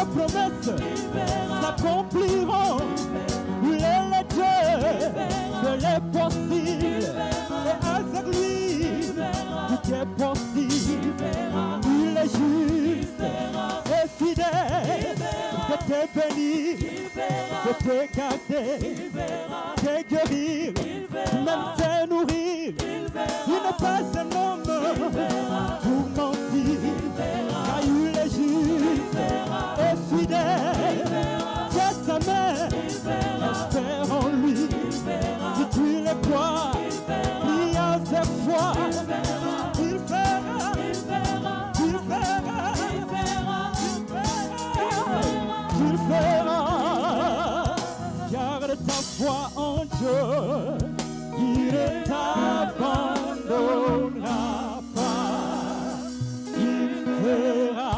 les promesses s'accompliront. Il est le Dieu de l'impossible. Et avec lui, tout est possible. Il est juste et fidèle. De te bénir, de te garder, de guérir, même te nourrir. Il n'est pas un homme pour mentir, car il est juste et fidèle. Tiens sa main, espère en lui. Si tu le crois, prie avec foi. Il fera, il fera, il fera, il fera, il fera. Garde ta foi en Dieu, il ne t'abandonnera pas, il fera.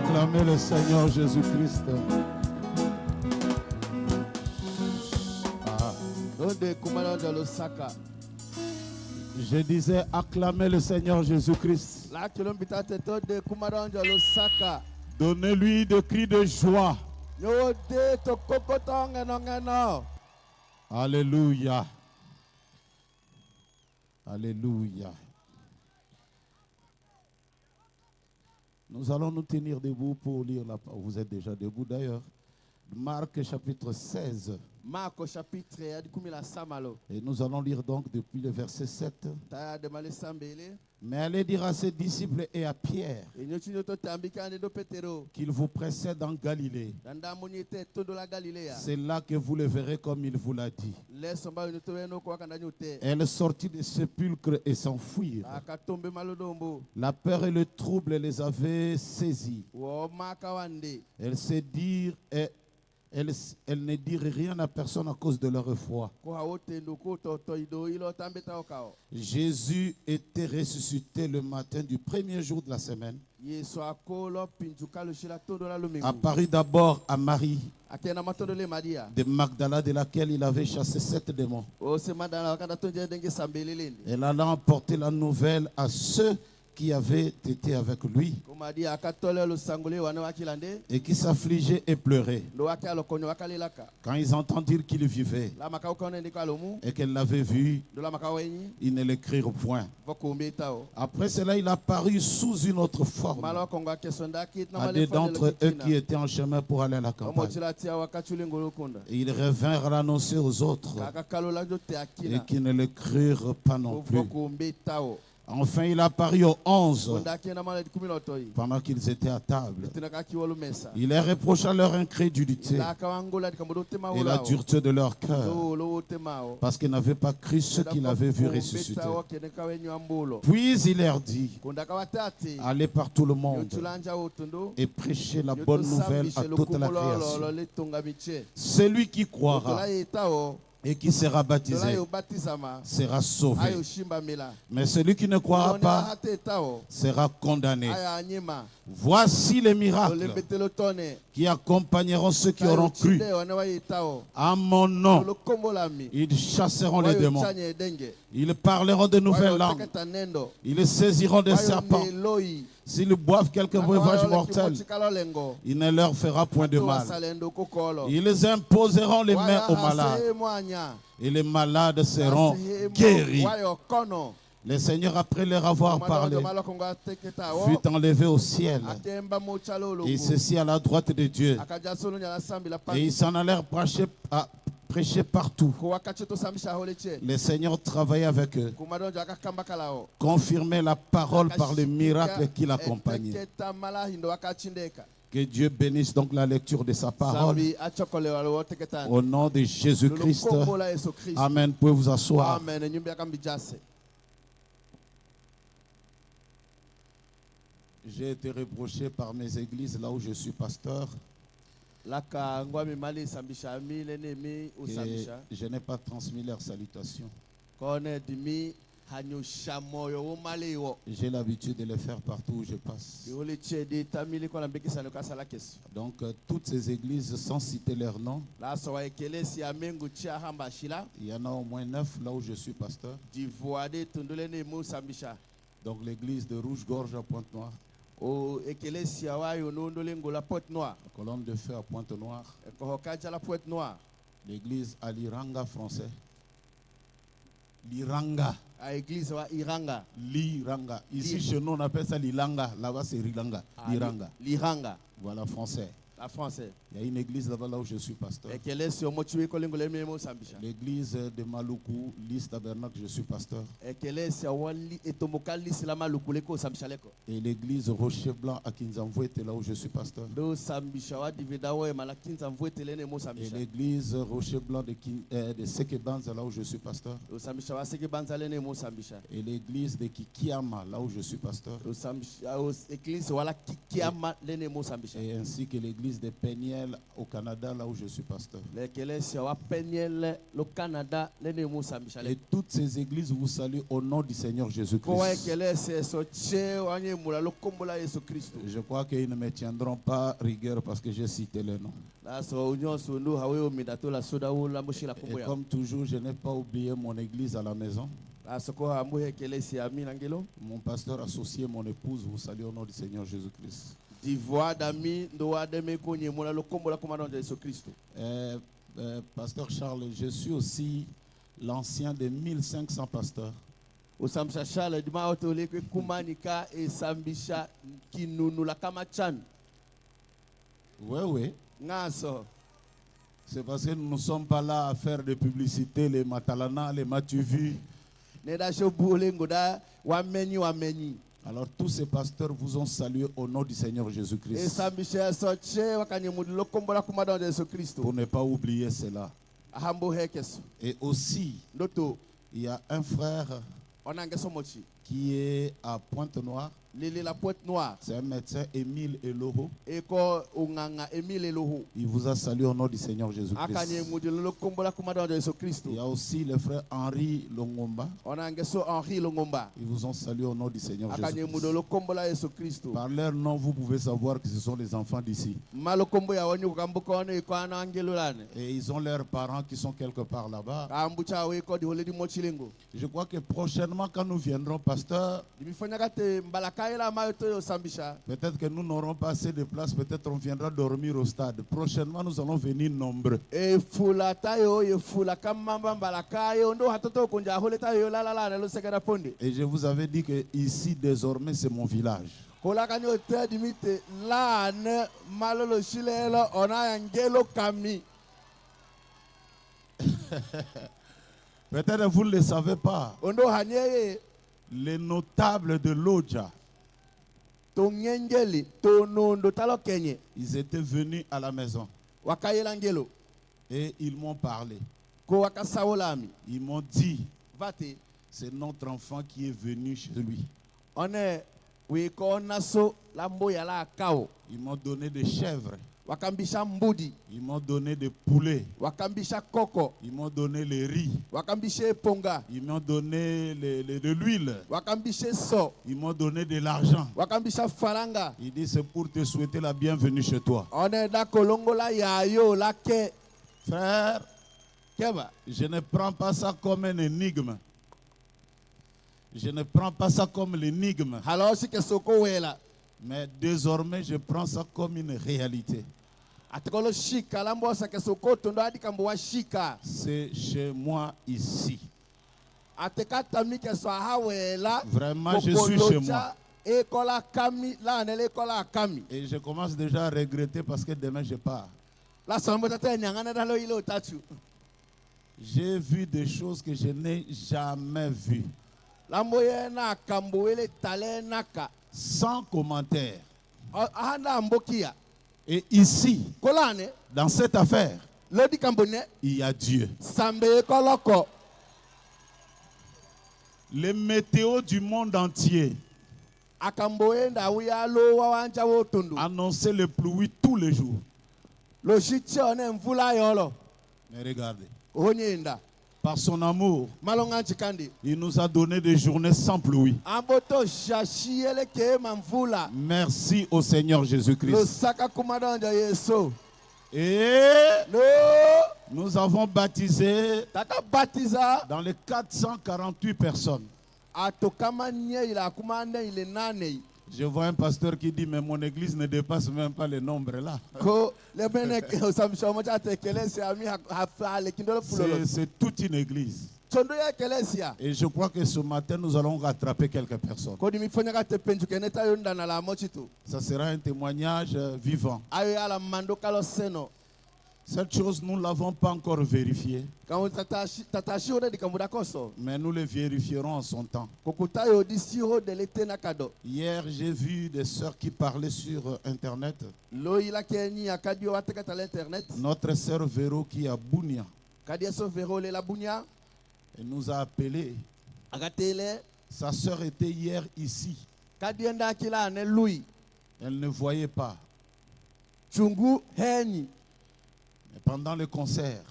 Acclamez le Seigneur Jésus-Christ. Je disais, acclamez le Seigneur Jésus-Christ. Donnez-lui des cris de joie. Alléluia. Alléluia. Nous allons nous tenir debout pour lire la parole. Vous êtes déjà debout d'ailleurs. Marc chapitre 16. Marc chapitre 16. Et nous allons lire donc depuis le verset 7. Mais allez dire à ses disciples et à Pierre qu'il vous précède en Galilée. C'est là que vous le verrez comme il vous l'a dit. Elle sortit du sépulcre et s'enfuirent. La peur et le trouble les avaient saisis. Elles se dirent et elles ne dirent rien à personne à cause de leur foi. Jésus était ressuscité le matin du premier jour de la semaine. Apparut d'abord à Marie de Magdala, de laquelle il avait chassé 7 démons. Elle alla emporter la nouvelle à ceux qui avaient été avec lui et qui s'affligeaient et pleuraient. Quand ils entendirent qu'il vivait et qu'elle l'avait vu, ils ne le crurent point. Après cela, il apparut sous une autre forme à deux d'entre eux qui étaient en chemin pour aller à la campagne. Et ils revinrent l'annoncer aux autres et qui ne le crurent pas non plus. Enfin, il apparut aux 11 pendant qu'ils étaient à table. Il leur reprocha leur incrédulité et la dureté de leur cœur, parce qu'ils n'avaient pas cru ce qu'il avait vu ressusciter. Puis il leur dit: allez par tout le monde et prêchez la bonne nouvelle à toute la création. Celui qui croira et qui sera baptisé sera sauvé. Mais celui qui ne croira pas sera condamné. Voici les miracles qui accompagneront ceux qui auront cru. À mon nom, ils chasseront les démons. Ils parleront de nouvelles langues. Ils saisiront des serpents. S'ils boivent quelques breuvages mortels, il ne leur fera point de mal. Ils imposeront les mains aux malades et les malades seront guéris. Le Seigneur, après leur avoir parlé, fut enlevé au ciel et ceci à la droite de Dieu. Et ils s'en allèrent prêcher partout. Le Seigneur travaillait avec eux, confirmait la parole par les miracles qui l'accompagnaient. Que Dieu bénisse donc la lecture de sa parole. Au nom de Jésus-Christ. Amen. Vous pouvez vous asseoir. J'ai été reproché par mes églises là où je suis pasteur. Je n'ai pas transmis leurs salutations. J'ai l'habitude de les faire partout où je passe. Donc toutes ces églises, sans citer leur nom, il y en a au moins 9 là où je suis pasteur. Donc l'église de Rouge-Gorge à Pointe-Noire. La colonne de feu à Pointe-Noire. L'église à Liranga français. Liranga. Liranga. Ici chez nous on appelle ça Lilanga. Là-bas c'est Rilanga. Liranga. Liranga. Voilà français. La français. Il y a une église là-bas là où je suis pasteur. L'église de Maluku, Lys Tabernacle, je suis pasteur. Et l'église Rocher Blanc à Kinzamvouet, là où je suis pasteur. Et l'église Rocher Blanc de Sekebanza, là où je suis pasteur. Et l'église de Kikiama, là où je suis pasteur. Et ainsi que l'église de Peniel au Canada, là où je suis pasteur. Et toutes ces églises vous saluent au nom du Seigneur Jésus-Christ. Je crois qu'ils ne me tiendront pas rigueur parce que j'ai cité les noms. Et comme toujours, je n'ai pas oublié mon église à la maison. Mon pasteur associé, mon épouse, vous salue au nom du Seigneur Jésus-Christ. Pasteur Charles, je suis aussi l'ancien des 1500 pasteurs. Oui, oui. C'est parce que nous ne sommes pas là à faire de publicité, les Matalana, les Matuvu. Alors tous ces pasteurs vous ont salué au nom du Seigneur Jésus-Christ. Pour ne pas oublier cela. Et aussi, il y a un frère qui est à Pointe-Noire. C'est un médecin, Émile Eloho. Il vous a salué au nom du Seigneur Jésus-Christ. Il y a aussi le frère Henri Longomba. Ils vous ont salué au nom du Seigneur Jésus-Christ. Par leur nom, vous pouvez savoir que ce sont les enfants d'ici. Et ils ont leurs parents qui sont quelque part là-bas. Je crois que prochainement, quand nous viendrons, pasteur, peut-être que nous n'aurons pas assez de place, peut-être on viendra dormir au stade. Prochainement, nous allons venir nombreux. Et je vous avais dit que ici, désormais, c'est mon village. Peut-être vous ne le savez pas. Les notables de Lodja, ils étaient venus à la maison et ils m'ont parlé. Ils m'ont dit, c'est notre enfant qui est venu chez lui. Ils m'ont donné des chèvres. Ils m'ont donné des poulets. Ils m'ont donné les riz. Ils m'ont donné de l'huile. Ils m'ont donné de l'argent. Il dit c'est pour te souhaiter la bienvenue chez toi. Frère, je ne prends pas ça comme une énigme. Je ne prends pas ça comme l'énigme. Mais désormais, je prends ça comme une réalité. C'est chez moi ici. Vraiment, je suis chez moi. Et je commence déjà à regretter parce que demain je pars. J'ai vu des choses que je n'ai jamais vues. Sans commentaire. Et ici, dans cette affaire, il y a Dieu. Les météos du monde entier annonçaient le pluie tous les jours. Mais regardez. Par son amour, il nous a donné des journées sans pluie. Merci au Seigneur Jésus-Christ. Et nous avons baptisé dans les 448 personnes. Je vois un pasteur qui dit, mais mon église ne dépasse même pas les nombres là. C'est toute une église. Et je crois que ce matin, nous allons rattraper quelques personnes. Ça sera un témoignage vivant. Cette chose, nous ne l'avons pas encore vérifiée. Mais nous le vérifierons en son temps. Hier, j'ai vu des sœurs qui parlaient sur Internet. Notre sœur Véro qui est à Bunia. Elle nous a appelés. Sa sœur était hier ici. Elle ne voyait pas. Mais pendant le concert,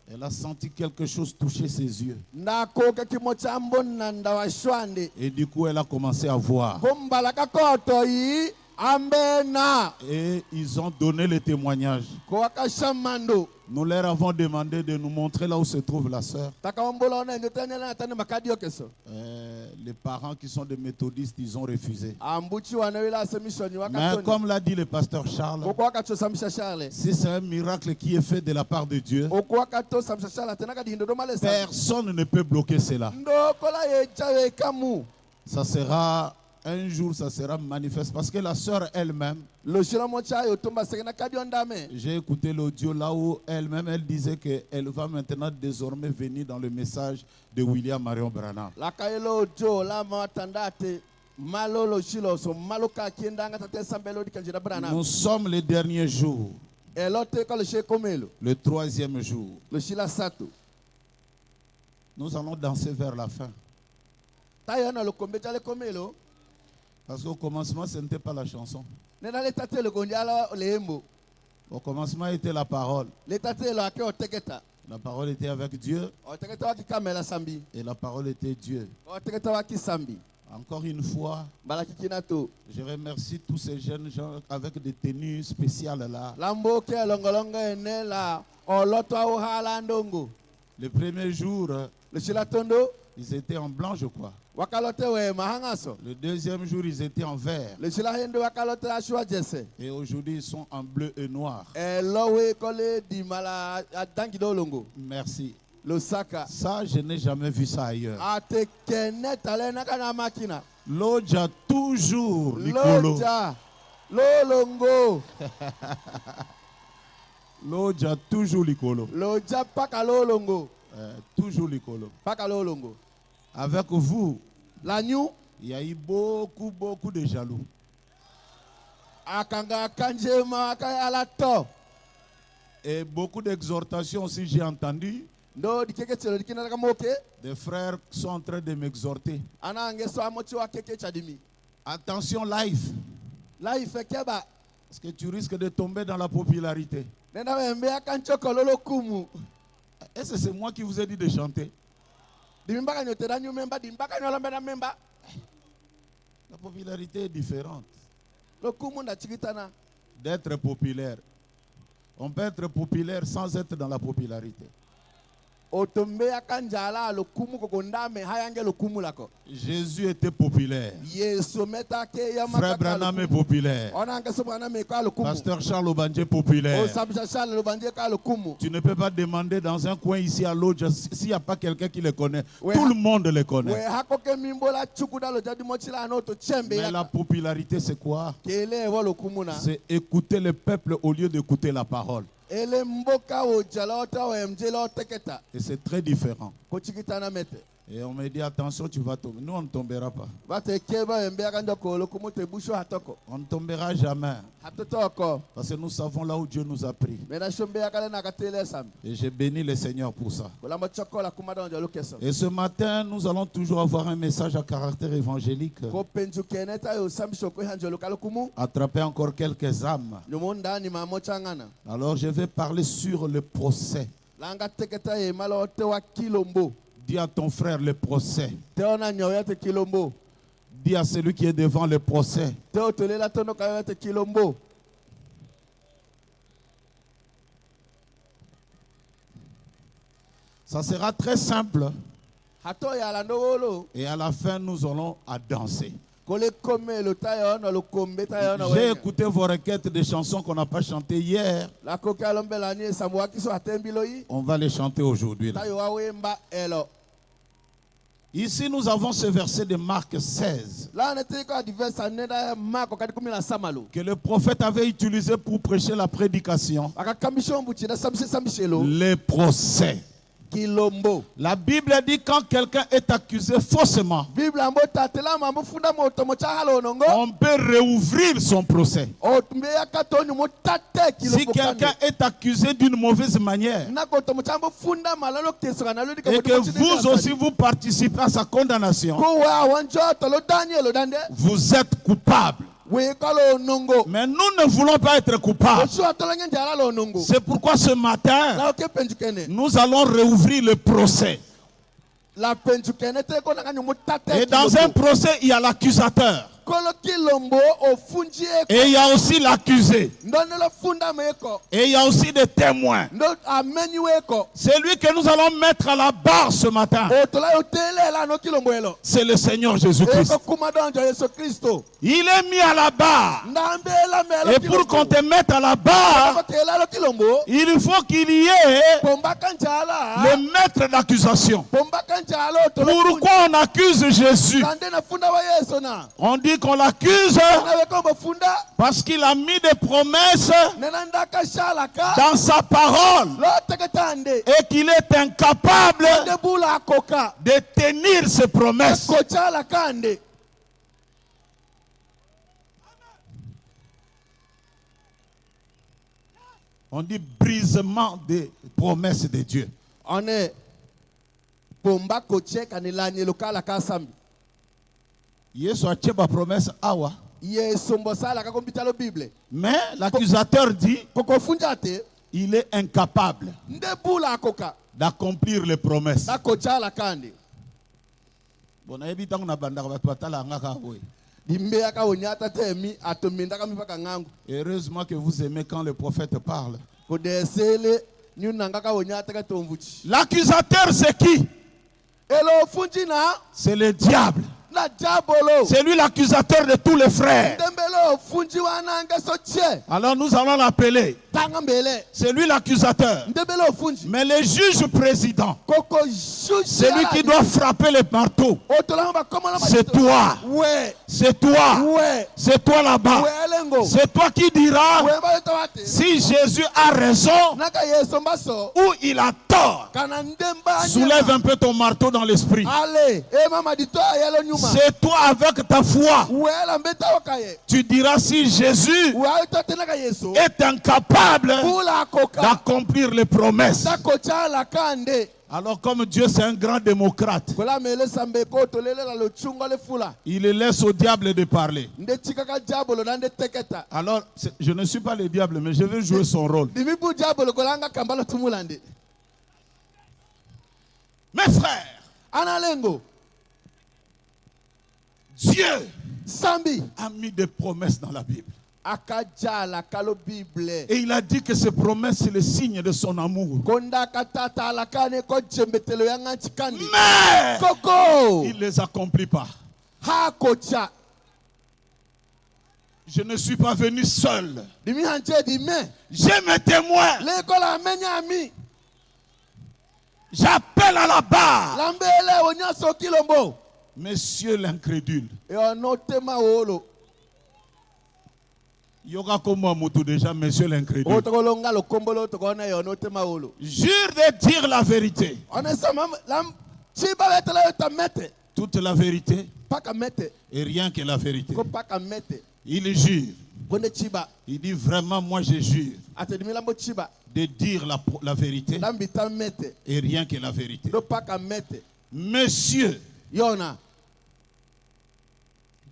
elle a senti quelque chose toucher ses yeux. Et du coup, elle a commencé à voir. Et ils ont donné le témoignage. Nous leur avons demandé de nous montrer là où se trouve la sœur. Les parents qui sont des méthodistes, ils ont refusé. Mais comme l'a dit le pasteur Charles, si c'est un miracle qui est fait de la part de Dieu, personne ne peut bloquer cela. Ça sera... Un jour, ça sera manifeste parce que la sœur elle-même, j'ai écouté l'audio là où elle-même, elle disait qu'elle va maintenant désormais venir dans le message de William Marion Branham. Nous sommes les derniers jours, le troisième jour. Nous allons danser vers la fin. Parce qu'au commencement, ce n'était pas la chanson. Au commencement, était la parole. La parole était avec Dieu. Et la parole était Dieu. Encore une fois, je remercie tous ces jeunes gens avec des tenues spéciales là. Le premier jour, ils étaient en blanc, je crois. Le deuxième jour, ils étaient en vert. Et aujourd'hui, ils sont en bleu et noir. Merci. Ça, je n'ai jamais vu ça ailleurs. L'Oja toujours Nicolo. L'Oja toujours Nicolo. Toujours Nicolo. Avec vous, il y a eu beaucoup de jaloux. Et beaucoup d'exhortations aussi, j'ai entendu. Des frères sont en train de m'exhorter. Attention, live. Parce que tu risques de tomber dans la popularité. Est-ce que c'est moi qui vous ai dit de chanter? La popularité est différente. D'être populaire. On peut être populaire sans être dans la popularité. Jésus était populaire. Frère Branham est populaire. Pasteur Charles Obandje est populaire. Tu ne peux pas demander dans un coin ici à l'autre s'il n'y a pas quelqu'un qui le connaît. Tout le monde le connaît. Mais la popularité, c'est quoi? C'est écouter le peuple au lieu d'écouter la parole. Et c'est très différent. Et on me dit attention, tu vas tomber. Nous, on ne tombera pas. On ne tombera jamais. Parce que nous savons là où Dieu nous a pris. Et j'ai béni le Seigneur pour ça. Et ce matin, nous allons toujours avoir un message à caractère évangélique. Attraper encore quelques âmes. Alors je vais parler sur le procès. Dis à ton frère le procès. Dis à celui qui est devant le procès. Ça sera très simple. Et à la fin, nous allons à danser. J'ai écouté vos requêtes de chansons qu'on n'a pas chantées hier. On va les chanter aujourd'hui. Ici, nous avons ce verset de Marc 16 que le prophète avait utilisé pour prêcher la prédication. Les procès. La Bible dit quand quelqu'un est accusé faussement, on peut réouvrir son procès. Si quelqu'un est accusé d'une mauvaise manière et que vous aussi vous participez à sa condamnation, vous êtes coupable. Mais nous ne voulons pas être coupables. C'est pourquoi ce matin, nous allons réouvrir le procès. Et dans un procès, il y a l'accusateur. Et il y a aussi l'accusé. Et il y a aussi des témoins. C'est lui que nous allons mettre à la barre ce matin. C'est le Seigneur Jésus-Christ. Il est mis à la barre. Et pour qu'on te mette à la barre, il faut qu'il y ait le maître d'accusation. Pourquoi on accuse Jésus? On dit qu'on l'accuse parce qu'il a mis des promesses dans sa parole et qu'il est incapable de tenir ses promesses. On dit brisement des promesses de Dieu. On est Yesu a promesse awa. Mais l'accusateur dit il est incapable d'accomplir les promesses. Heureusement que vous aimez quand le prophète parle. L'accusateur c'est qui? C'est le diable. C'est lui l'accusateur de tous les frères. Alors nous allons l'appeler. C'est lui l'accusateur. Mais le juge président, celui qui doit frapper les marteaux, c'est toi. C'est toi. C'est toi là-bas. C'est toi qui diras si Jésus a raison ou il a tort. Soulève un peu ton marteau dans l'esprit. C'est toi avec ta foi. Tu diras si Jésus est incapable d'accomplir les promesses. Alors comme Dieu c'est un grand démocrate, il laisse au diable de parler. Alors je ne suis pas le diable, mais je vais jouer son rôle. Mes frères, Dieu a mis des promesses dans la Bible. Et il a dit que ces promesses, c'est le signe de son amour. Mais il ne les accomplit pas. Je ne suis pas venu seul. J'ai mes témoins. J'appelle à la barre. Monsieur l'incrédule. Yoga comme Moutou déjà, monsieur l'incrédule. Jure de dire la vérité. Toute la vérité et rien que la vérité. Il jure. Il dit vraiment, moi je jure de dire la vérité et rien que la vérité. Monsieur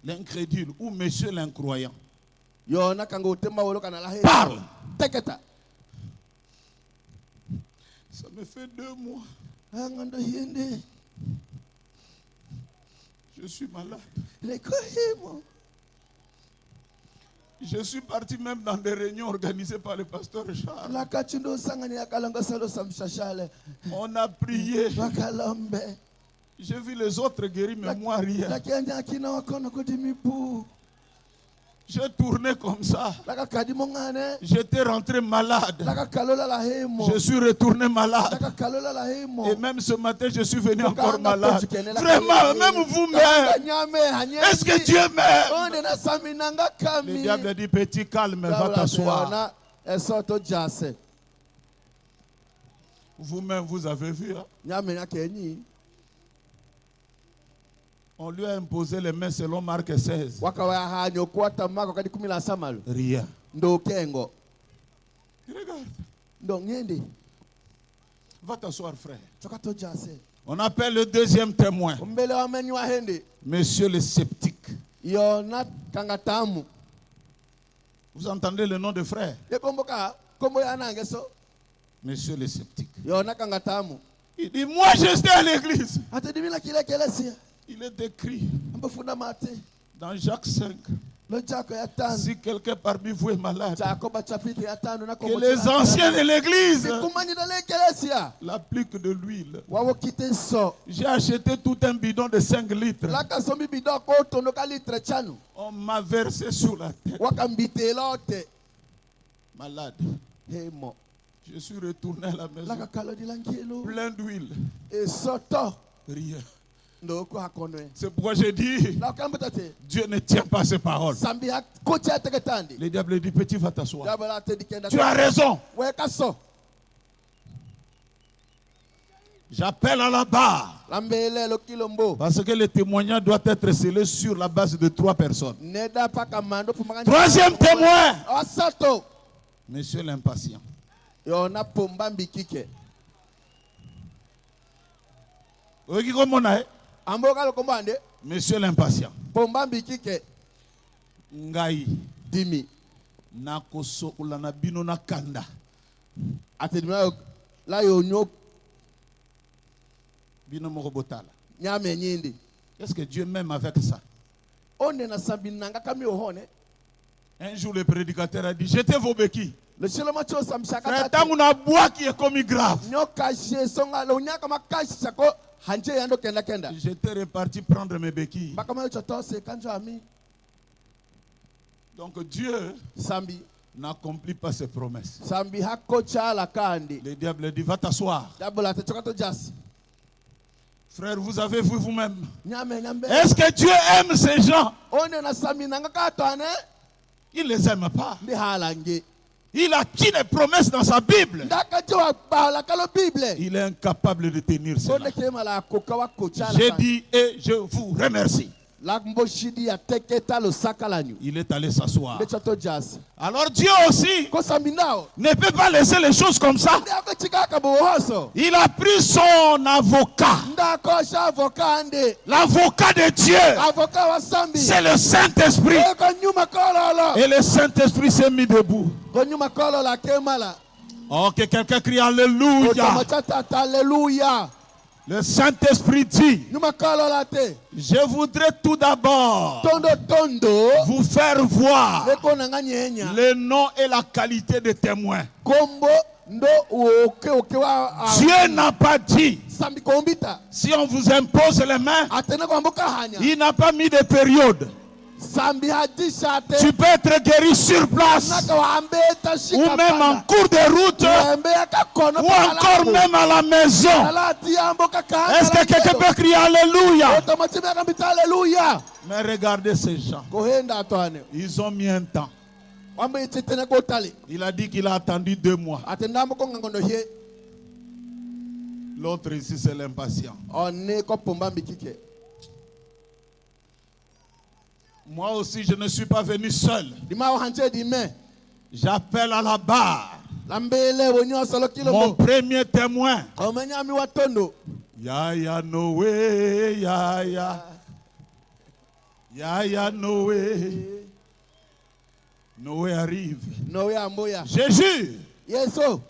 l'incrédule ou monsieur l'incroyant, parle. Ça me fait 2 mois. Je suis malade. Je suis parti même dans des réunions organisées par le pasteur Charles. On a prié. J'ai vu les autres guéris, mais moi rien. J'ai tourné comme ça. J'étais rentré malade. Je suis retourné malade. Et même ce matin, je suis venu encore malade. Vraiment, même vous-même. Est-ce que Dieu m'aime? Le diable dit, petit calme, va t'asseoir. Vous-même, vous avez vu. Hein? On lui a imposé les mains selon Marc 16. Rien. Regarde. Va t'asseoir, frère. On appelle le deuxième témoin. Monsieur le sceptique. Vous entendez le nom de frère? Monsieur le sceptique. Il dit, moi j'étais à l'église. Il est écrit dans Jacques 5. Si quelqu'un parmi vous est malade, que les anciens de l'église l'appliquent de l'huile. J'ai acheté tout un bidon de 5 litres. On m'a versé sur la tête. Malade. Je suis retourné à la maison. Plein d'huile. Rien. C'est pourquoi j'ai dit, Dieu ne tient pas ses paroles. Le diable dit, petit, va t'asseoir. Tu as raison. J'appelle à la barre. Parce que le témoignage doit être scellé sur la base de 3 personnes. Troisième témoin. Monsieur l'impatient. Monsieur l'impatient. Ngai. Dimi. Nakosokola na bino na kanda. La yonyo. Bino moko botala. Nyame nyindi. Est-ce que Dieu m'aime avec ça? Un jour le prédicateur a dit, jetez vos béquilles. Frère, tant qu'on a bois qui est commis grave. J'étais reparti prendre mes béquilles. Donc Dieu n'accomplit pas ses promesses. Le diable dit, va t'asseoir. Frère, vous avez vu vous-même. Est-ce que Dieu aime ces gens? Il ne les aime pas. Il a qui les promesses dans sa Bible. Il est incapable de tenir cela. J'ai dit et je vous remercie. Il est allé s'asseoir. Alors Dieu aussi ne peut pas laisser les choses comme ça. Il a pris son avocat. L'avocat de Dieu. C'est le Saint-Esprit. Et le Saint-Esprit s'est mis debout. Oh, que quelqu'un crie Alléluia. Le Saint-Esprit dit, je voudrais tout d'abord vous faire voir le nom et la qualité des témoins. Dieu n'a pas dit, si on vous impose les mains, il n'a pas mis de période. Tu peux être guéri sur place, ou même en cours de route, ou encore même à la maison. Est-ce que quelqu'un peut crier Alléluia? Mais regardez ces gens. Ils ont mis un temps. Il a dit qu'il a attendu 2 mois. L'autre ici, c'est l'impatient. Moi aussi, je ne suis pas venu seul. J'appelle à la barre mon premier témoin. Yaya Noé, Yaya. Yaya Noé. Noé arrive. Je jure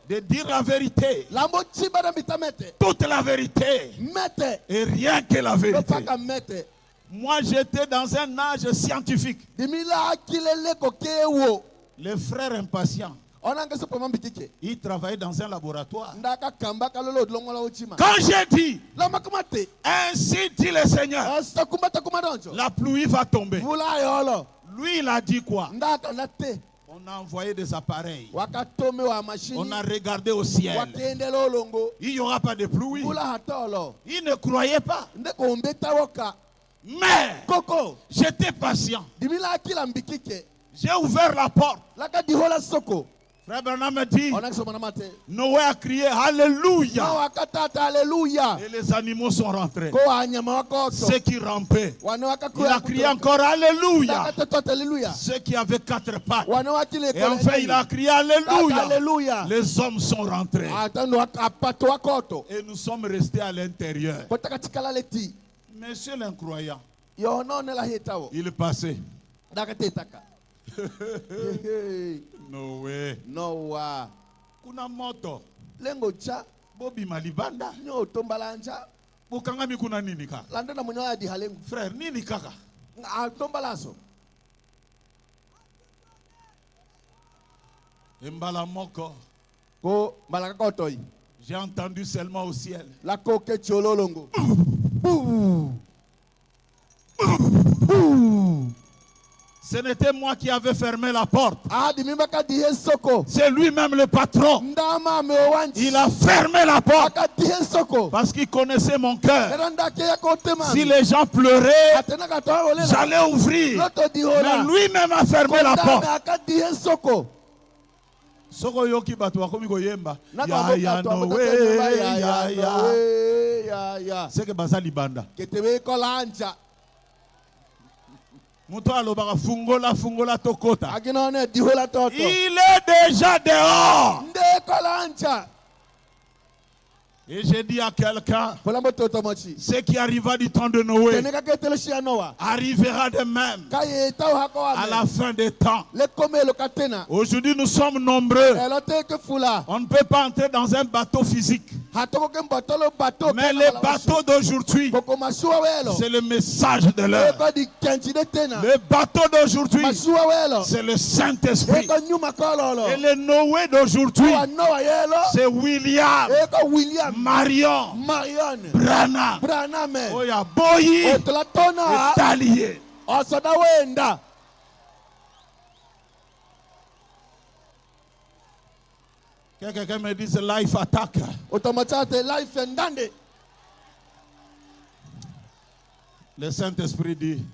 de dire la vérité. Toute la vérité. Et rien que la vérité. Moi, j'étais dans un âge scientifique. Les frères impatients Il travaillait dans un laboratoire. Quand j'ai dit, ainsi dit le Seigneur, la pluie va tomber. Lui, il a dit quoi? On a envoyé des appareils. On a regardé au ciel. Il n'y aura pas de pluie. Il ne croyait pas. Mais j'étais patient. J'ai ouvert la porte. Frère Branham me dit, Noé a crié Alléluia. Et les animaux sont rentrés. Ceux qui rampaient, il a crié encore Alléluia. Ceux qui avaient 4 pattes. Et enfin il a crié Alléluia. Les hommes sont rentrés. Et nous sommes restés à l'intérieur. Monsieur l'incroyant, il passait. Noé. Noah. Kuna moto. Lengo cha. Bobi malibanda. Nyo tombalanja. Bukangami kuna nini kaka? Landana munyoya di halengu. Frère, nini kaka? Tombalaso. Mbala moko. Ko malaka toy. J'ai entendu seulement au ciel. La coque chololongo. Ce n'était moi qui avais fermé la porte. C'est lui-même le patron. Il a fermé la porte parce qu'il connaissait mon cœur. Si les gens pleuraient, j'allais ouvrir. Mais lui-même a fermé la porte. C'est que Basa Libanda. Il est déjà dehors. Et j'ai dit à quelqu'un, ce qui arriva du temps de Noé arrivera de même à la fin des temps. Aujourd'hui nous sommes nombreux. On ne peut pas entrer dans un bateau physique. Mais les bateaux d'aujourd'hui, c'est le message de l'heure. Le bateau d'aujourd'hui, c'est le Saint-Esprit. Et le Noé d'aujourd'hui, c'est William, Marion, Branham, Oya Boyi, et Talié. Quelqu'un me dit life attack. Le Saint-Esprit dit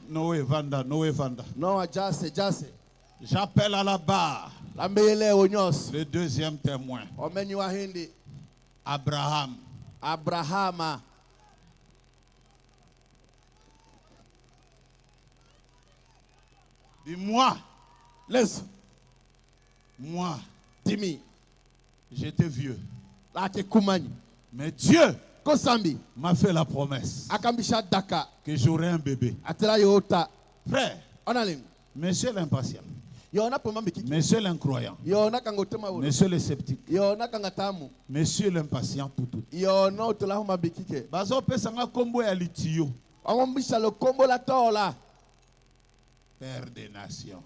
Noé Vanda, Noé Vanda. J'appelle à la barre le deuxième témoin. Abraham. Dis-moi. Laisse. Moi. Timi. J'étais vieux. Mais Dieu m'a fait la promesse que j'aurai un bébé. Frère, monsieur l'impatient, monsieur l'incroyant, monsieur le sceptique, monsieur l'impatient, tout. Bazo pesanga kombo ya litiyo. Père des nations.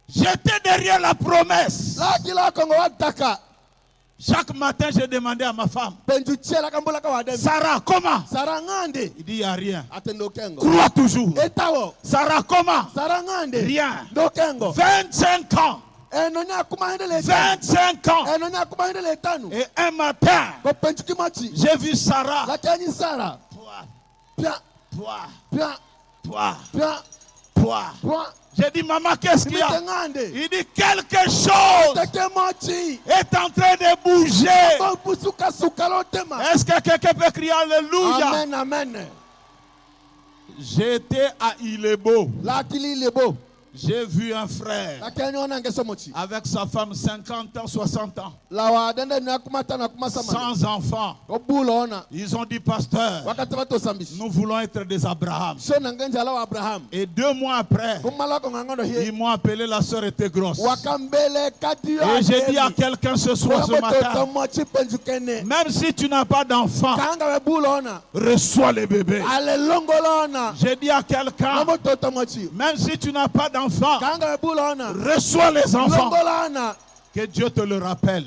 J'étais derrière la promesse. Chaque matin, j'ai demandé à ma femme, Sarah, comment? Il dit, il n'y a rien. Crois toujours. Sarah, comment? Rien. 25 ans. 25 ans. Et un matin, j'ai vu Sarah. Toi. J'ai dit, maman, qu'est-ce qu'il y a? Il dit, quelque chose est en train de bouger. Est-ce que quelqu'un peut crier Alléluia? Amen. J'étais à Ilebo. J'ai vu un frère avec sa femme 50 ans, 60 ans, sans enfant. Ils ont dit, pasteur, nous voulons être des Abraham. Et 2 mois après, ils m'ont appelé, la sœur était grosse. Et j'ai dit à quelqu'un ce soir, ce matin, même si tu n'as pas d'enfant, reçois les bébés. J'ai dit à quelqu'un, même si tu n'as pas d'enfant, reçois les enfants. Que Dieu te le rappelle.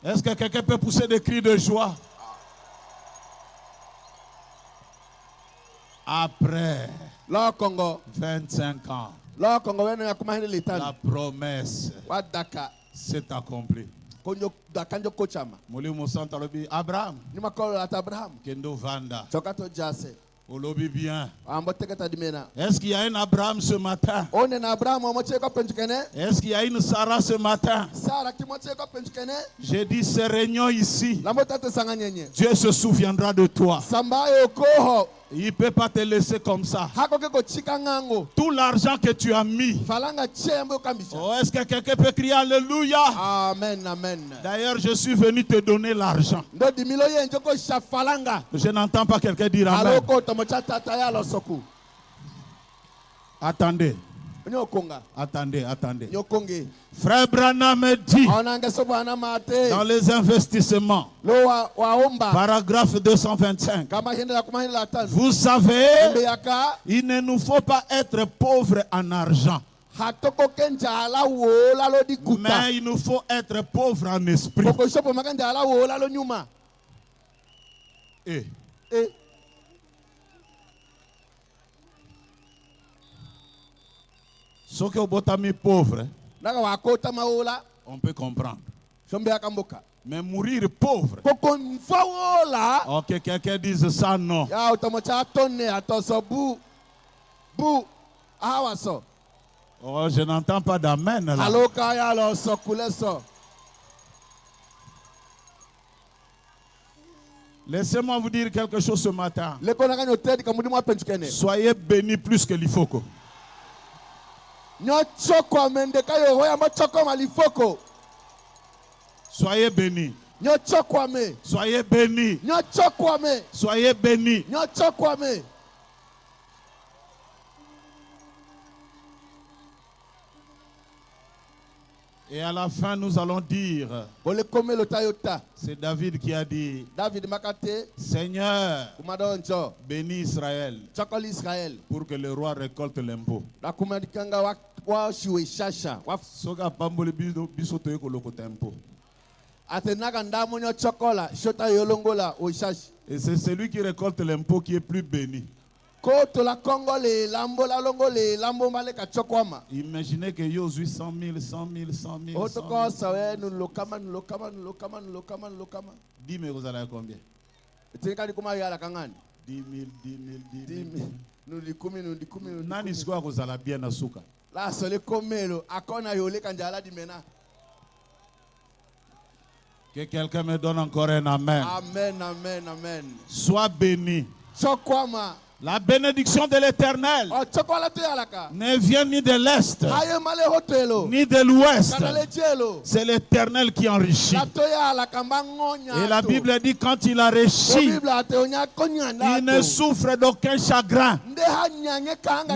Est-ce que quelqu'un peut pousser des cris de joie? Après 25 ans, la promesse s'est accomplie. Abraham, Kendo Vanda, Olobi bien. Est-ce qu'il y a un Abraham ce matin? Est-ce qu'il y a une Sarah ce matin? J'ai dit ces réunions ici, Dieu se souviendra de toi. Il ne peut pas te laisser comme ça. Tout l'argent que tu as mis. Oh, est-ce que quelqu'un peut crier Alléluia? Amen, amen. D'ailleurs, je suis venu te donner l'argent. Je n'entends pas quelqu'un dire Amen. Attendez. Attendez. Frère Branham me dit dans les investissements, paragraphe 225, vous savez, il ne nous faut pas être pauvres en argent, mais il nous faut être pauvres en esprit. Ce que vous avez pauvre, on peut comprendre. Mais mourir pauvre, ok, quelqu'un dise ça, non. Oh, je n'entends pas d'amen là. Laissez-moi vous dire quelque chose ce matin. Soyez bénis plus que l'ifoko. Soyez bénis. Soyez bénis. Soyez bénis. Et à la fin, nous allons dire, c'est David qui a dit, Seigneur, bénis Israël pour que le roi récolte l'impôt. Et c'est celui qui récolte l'impôt qui est plus béni. Imaginez que yo 800 000, 100 000, 100 000, 100 000. 10 000, vous allez à combien? 10 000, 10 000. Nani sikoa kozala bien na suka. Que quelqu'un me donne encore un amen. Amen, amen, amen. Sois béni. La bénédiction de l'Éternel ne vient ni de l'Est, ni de l'Ouest. C'est l'Éternel qui enrichit. Et la Bible dit quand il enrichit, il ne souffre d'aucun chagrin.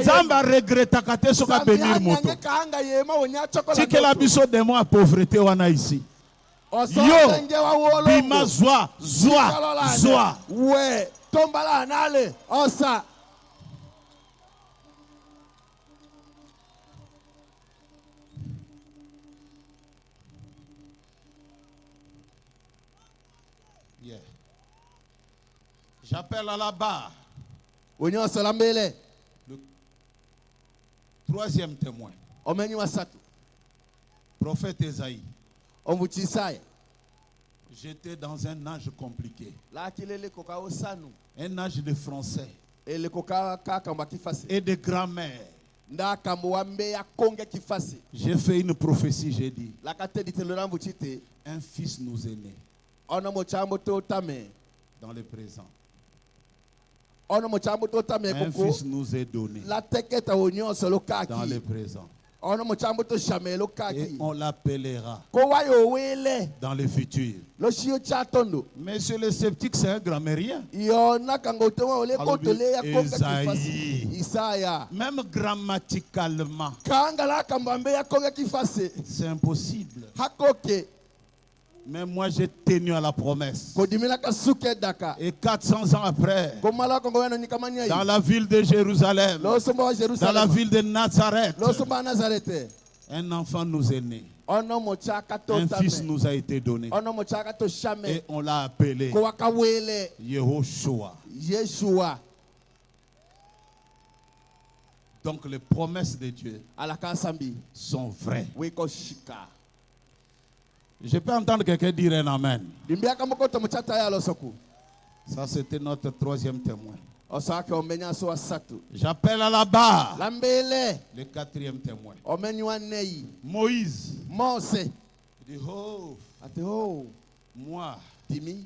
Zamba regretta kate soka bénir moto. Si que la biso de moi pauvreté wana ici. Yo, bima zoa. Tombala nale osa. Yeah. J'appelle à la barre le 3e témoin. Prophète Esaïe. J'étais dans un âge compliqué. Un âge de français. Et de grammaire. J'ai fait une prophétie, j'ai dit. Un fils nous est né. Dans le présent. Un fils nous est donné dans le présent. Et on l'appellera dans le futur. Monsieur le sceptique, c'est un grammairien. Isaïe. Même grammaticalement, c'est impossible. Mais moi, j'ai tenu à la promesse. Et 400 ans après, dans la ville de Jérusalem, dans la ville de Nazareth, un enfant nous est né. Un fils nous a été donné. Et on l'a appelé Yehoshua. Donc les promesses de Dieu sont vraies. Je peux entendre quelqu'un dire un amen. Ça, c'était notre troisième témoin. J'appelle à la barre le quatrième témoin. Moïse. Il dit, oh, moi, vous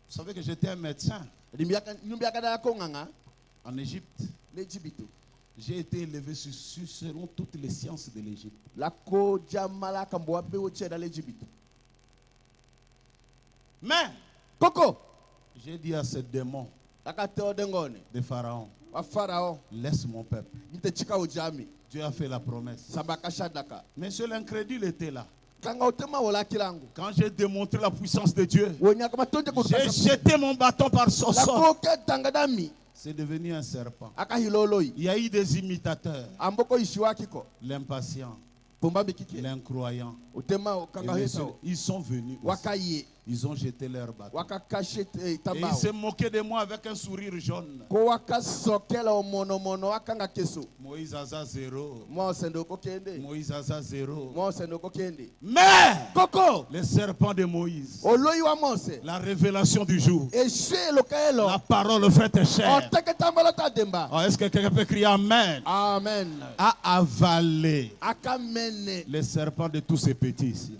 savez que j'étais un médecin en Égypte. J'ai été élevé selon toutes les sciences de l'Égypte. Mais, j'ai dit à ce démon de Pharaon, laisse mon peuple. Dieu a fait la promesse. Mais seul l'incrédule était là. Quand j'ai démontré la puissance de Dieu, j'ai jeté mon bâton par son sol. C'est devenu un serpent. Il y a eu des imitateurs. L'impatient, l'incroyant. Ils sont venus aussi. Ils ont jeté leur bâton. Et ils se moquaient de moi avec un sourire jaune. Moïse Aza 0. Moïse Aza 0. Mais le serpent de Moïse, la révélation du jour, la parole faite chair. Oh, est-ce que quelqu'un peut crier Amen? Amen. A avalé les serpents de tous ces petits ici.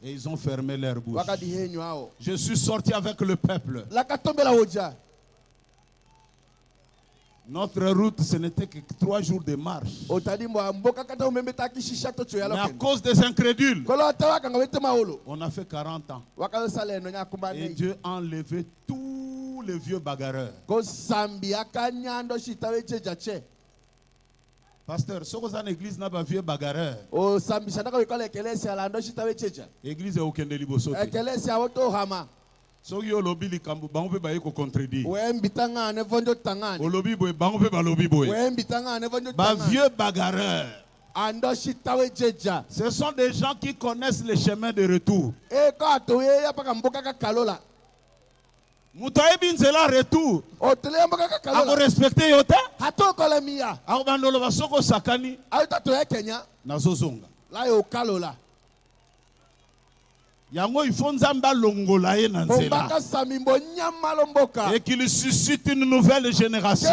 Et ils ont fermé leur bouche. Je suis sorti avec le peuple. Notre route, ce n'était que 3 jours de marche. Mais à cause des incrédules, on a fait 40 ans. Et Dieu a enlevé tous les vieux bagarreurs. Pasteur, ce que l'église n'a pas vieux bagarreur. L'église est au Kendeliboso. Soki olobi likambo bango pe baye ko contredire. Olobi boy bango pe balobi boy. Ba vieux bagarreurs. Ce sont des gens qui connaissent le chemin de retour. Mutaye binzela retour. Ako respecter yote. Ako bandolo basoko sakani. Nazozonga. Yango il faut nzamba longola ye na nzela. Et qu'il suscite une nouvelle génération.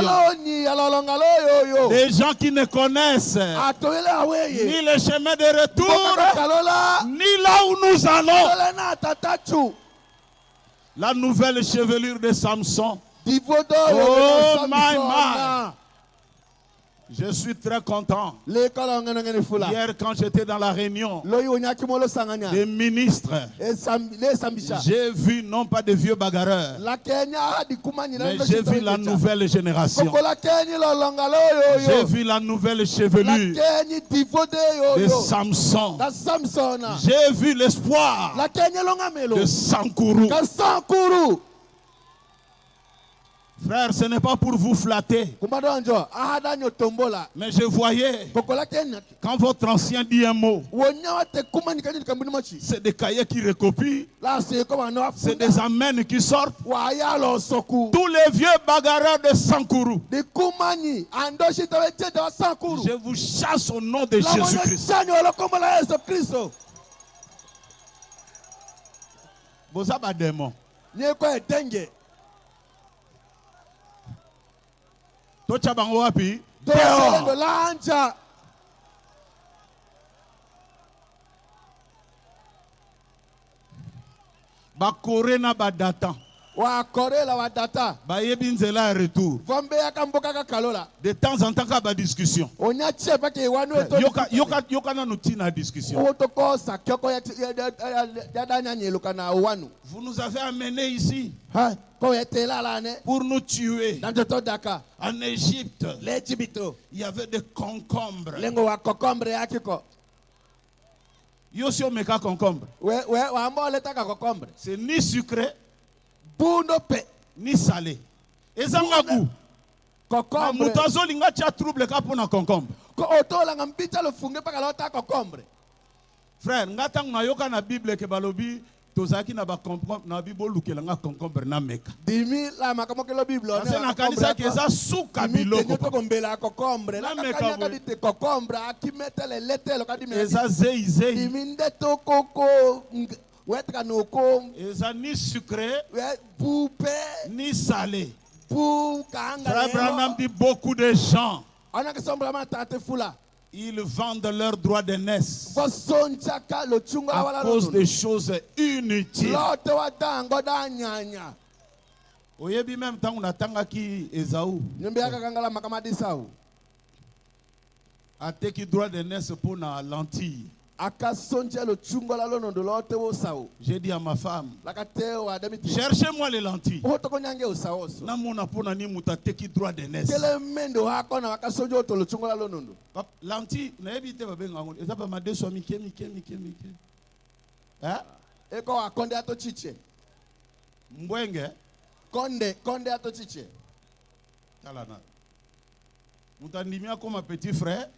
Des gens qui ne connaissent ni le chemin de retour, ni là où nous allons. La nouvelle chevelure de Samson. Oh my man. Je suis très content. Hier, quand j'étais dans la réunion des ministres, j'ai vu non pas des vieux bagarreurs, mais j'ai vu la nouvelle génération. J'ai vu la nouvelle chevelure de Samson. J'ai vu l'espoir de Sankourou. Frère, ce n'est pas pour vous flatter. Mais je voyais, quand votre ancien dit un mot, c'est des cahiers qui recopient, c'est des amens qui sortent. Tous les vieux bagarreurs de Sankourou, je vous chasse au nom de Jésus-Christ. Vous avez des démons. Tocha bango wapi? Bakore na badatan. wa korela wa data bayebi nzela retour vombe yakamboka kakalola de temps en temps ka discussion onya chepa ke wanu eto yoka na nutina discussion otokosa kyoko ya danya nyeluka na wanu. Vous nous avez amenés ici pour nous tuer. En Égypte, il y avait des concombres. Yosio meka concombre. C'est ni sucré, ni salé. Et ça m'a goût. Moutazo linga tia trouble ka pona concombre. Frère, ngatang na yoka na Bible ke balobi tozaki na ba concombre na Bible lukela nga concombre na meka. Dimi la makamokelo Bible na na kanisa ke za suka biloko. Kombela concombre. La kanya ka dite concombre akimetele letelo ka dimi. Eza zei. Dimi ndeto koko wetka noko. Eza ni sucré, poupe, ni salé. Frère Abraham dit beaucoup de gens. Ils vendent leurs droits d'aînesse à cause des choses inutiles. Oyebi même temps on attend qui Esaü ateki droit d'aînesse pour na lentille. J'ai dit à ma femme, cherchez-moi les lentilles. Droit d'aînesse. Lentilles, comme petit frère.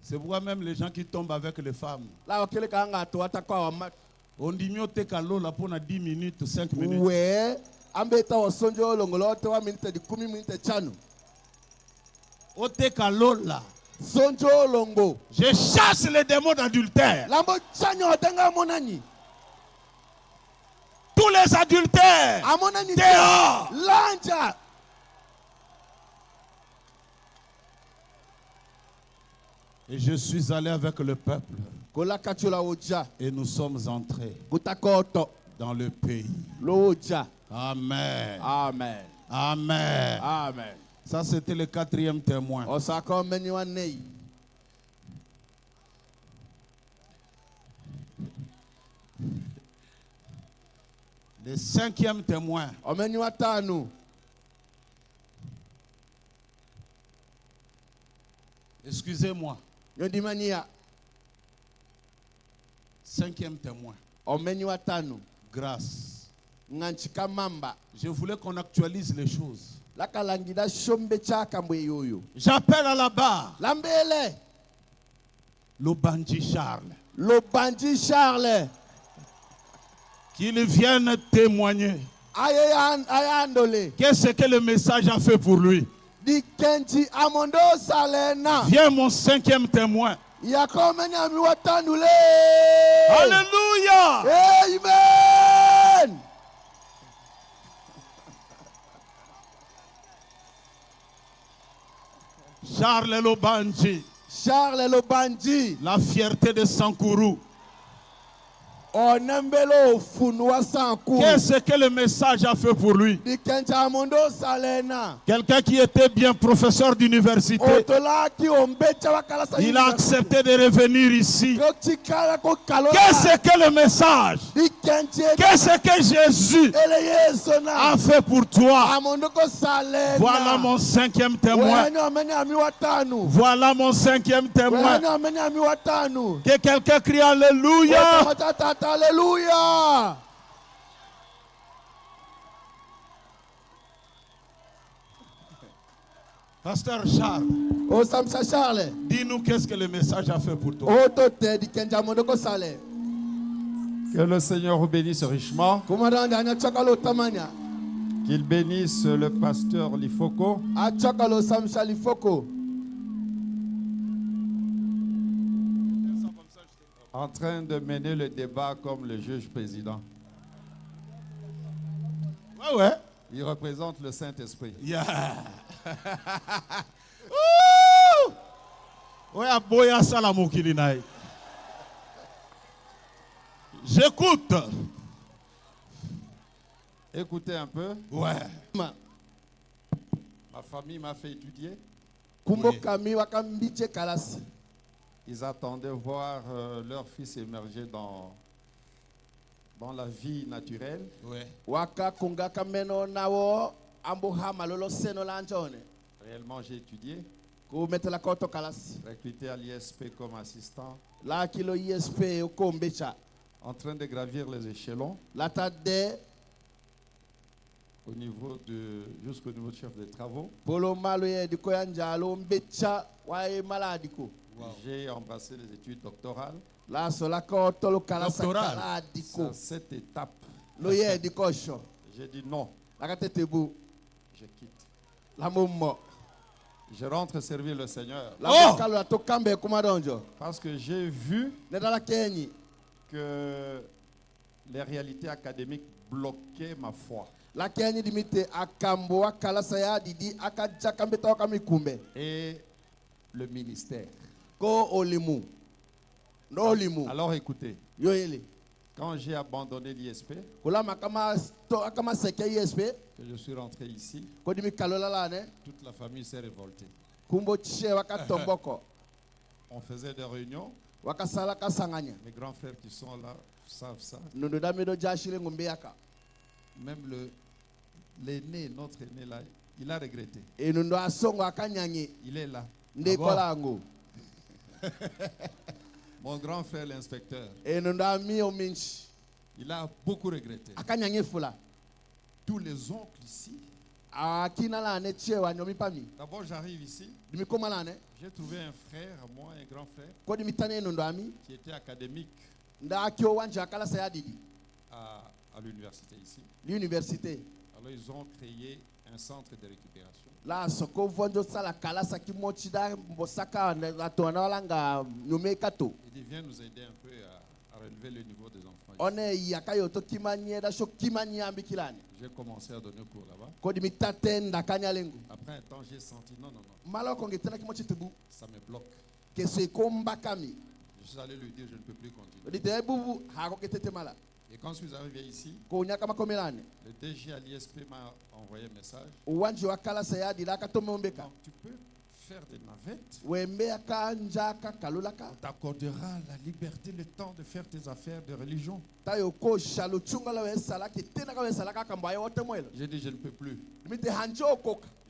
C'est pourquoi même les gens qui tombent avec les femmes, on dit mieux te kalo la pour 10 minutes, 5 minutes. Je chasse les démons d'adultère. Tous les adultères dehors. Et je suis allé avec le peuple. Et nous sommes entrés dans le pays. Amen. Amen. Amen. Amen. Ça, c'était le 4e témoin. Le 5e témoin. Excusez-moi. 5e témoin. Grâce. Je voulais qu'on actualise les choses. J'appelle à la barre Lobanji Charles. Qu'il vienne témoigner. Qu'est-ce que le message a fait pour lui? Viens mon 5e témoin. Alléluia. Amen. Charles Lobanji. La fierté de Sankourou. Qu'est-ce que le message a fait pour lui? Quelqu'un qui était bien professeur d'université. Il a accepté de revenir ici. Qu'est-ce que le message? Qu'est-ce que Jésus a fait pour toi? Voilà mon 5e témoin. Voilà mon 5e témoin. Que quelqu'un crie Alléluia. Alléluia. Pasteur Charles. Dis-nous qu'est-ce que le message a fait pour toi. Que le Seigneur vous bénisse richement. Qu'il bénisse le pasteur Lifoko. En train de mener le débat comme le juge président. Ouais. Il représente le Saint-Esprit. Yeah. J'écoute. Écoutez un peu. Ouais. Ma famille m'a fait étudier. Oui. Ils attendaient voir leur fils émerger dans la vie naturelle. Ouais. Réellement, j'ai étudié. Recruté à l'ISP comme assistant. En train de gravir les échelons. Jusqu'au niveau du chef des travaux. J'ai embrassé les études doctorales. C'est cette étape. J'ai dit non. Je quitte. Je rentre servir le Seigneur. Parce que j'ai vu que les réalités académiques bloquaient ma foi. Et le ministère. Alors écoutez, quand j'ai abandonné l'ISP, que je suis rentré ici, toute la famille s'est révoltée. On faisait des réunions. Mes grands frères qui sont là savent ça. Même l'aîné, notre aîné là, il a regretté. Il est là. Ah bon? Mon grand frère, l'inspecteur, il a beaucoup regretté. Tous les oncles ici. D'abord, j'arrive ici. J'ai trouvé un frère, moi, un grand frère, qui était académique à l'université ici. Alors, ils ont créé un centre de récupération. Il dit, viens nous aider un peu à relever le niveau des enfants ici. J'ai commencé à donner cours là-bas. Après un temps, j'ai senti, non. Ça me bloque. Je suis allé lui dire, je ne peux plus continuer. Et quand je suis arrivé ici, le DG à l'ISP m'a envoyé un message. Donc, tu peux faire des navettes. On t'accordera la liberté, le temps de faire tes affaires de religion. J'ai dit, je ne peux plus.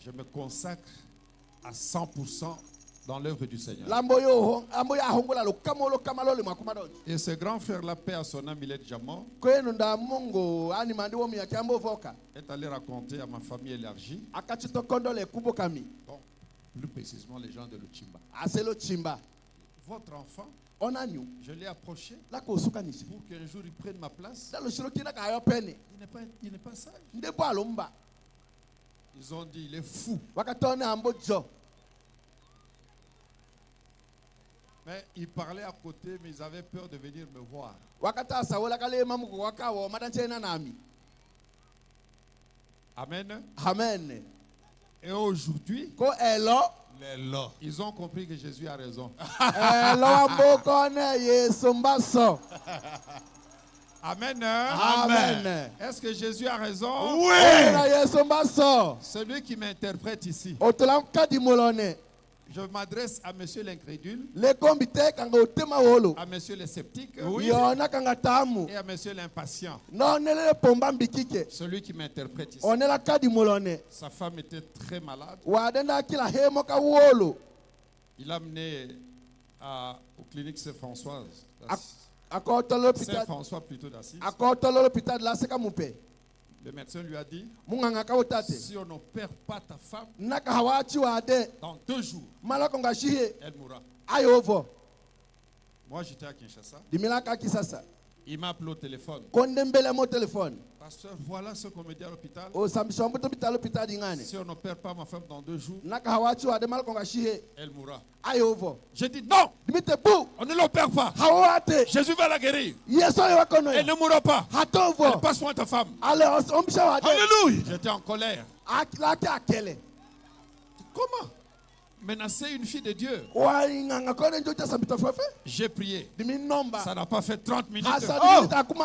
Je me consacre à 100% dans l'œuvre du Seigneur. Et ce grand frère-là, paix à son âme, il est déjà mort, est allé raconter à ma famille élargie, donc plus précisément les gens de l'Ochimba. Votre enfant, je l'ai approché pour qu'un jour il prenne ma place. Il n'est pas sage. Ils ont dit, il est fou. Mais ils parlaient à côté, mais ils avaient peur de venir me voir. Amen. Amen. Et aujourd'hui, ils ont compris que Jésus a raison. Amen. Amen. Est-ce que Jésus a raison? Oui. Celui qui m'interprète ici. Je m'adresse à monsieur l'incrédule, à monsieur le sceptique, Oui. et à monsieur l'impatient. Celui qui m'interprète ici. Sa femme était très malade. Il l'a amené aux cliniques Saint-François. Saint-François plutôt d'Assise. Le médecin lui a dit, si on n'opère pas ta femme, dans 2 jours, elle mourra. Moi, j'étais à Kinshasa. Il m'a appelé au téléphone. Pasteur, voilà ce qu'on me dit à l'hôpital. Si on n'opère pas ma femme dans 2 jours, elle mourra. J'ai dit non, on ne l'opère pas. Jésus va la guérir. Elle ne mourra pas. Elle passe soin de ta femme. Alléluia. J'étais en colère. Comment? menacer une fille de Dieu. J'ai prié. Ça n'a pas fait 30 minutes.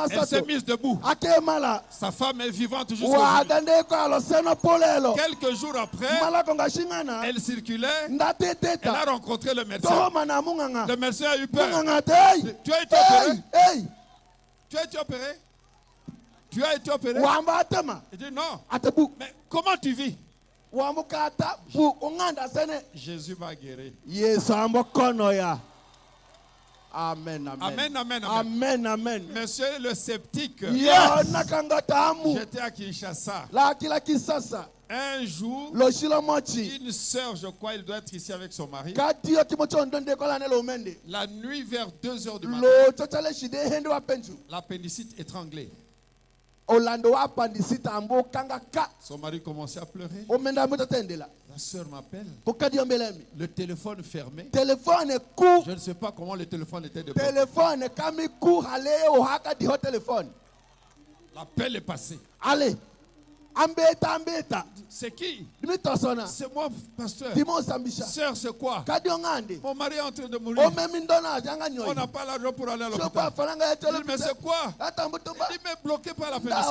Elle s'est mise debout. Sa femme est vivante jusqu'à aujourd'hui. Quelques jours après, elle circulait. Elle a rencontré le médecin. Le médecin a eu peur. Tu as été opéré? Tu as été opéré? Tu as été opéré? Il dit non. Mais comment tu vis? Jésus m'a guéri. Amen, amen. Amen, amen, amen. Amen. Monsieur le sceptique. Yes. J'étais à Kinshasa. Un jour, une sœur, je crois, elle doit être ici avec son mari. La nuit vers 2h du matin, l'appendicite étranglée. Son mari commençait à pleurer. La sœur m'appelle. Le téléphone fermé. Je ne sais pas comment le téléphone était debout. L'appel est passé. Allez. C'est qui? C'est moi, pasteur. Sœur, c'est quoi? Mon mari est en train de mourir. On n'a pas l'argent pour aller à l'hôpital. Il dit, mais c'est quoi? Il dit, mais bloqué par l'appendicite.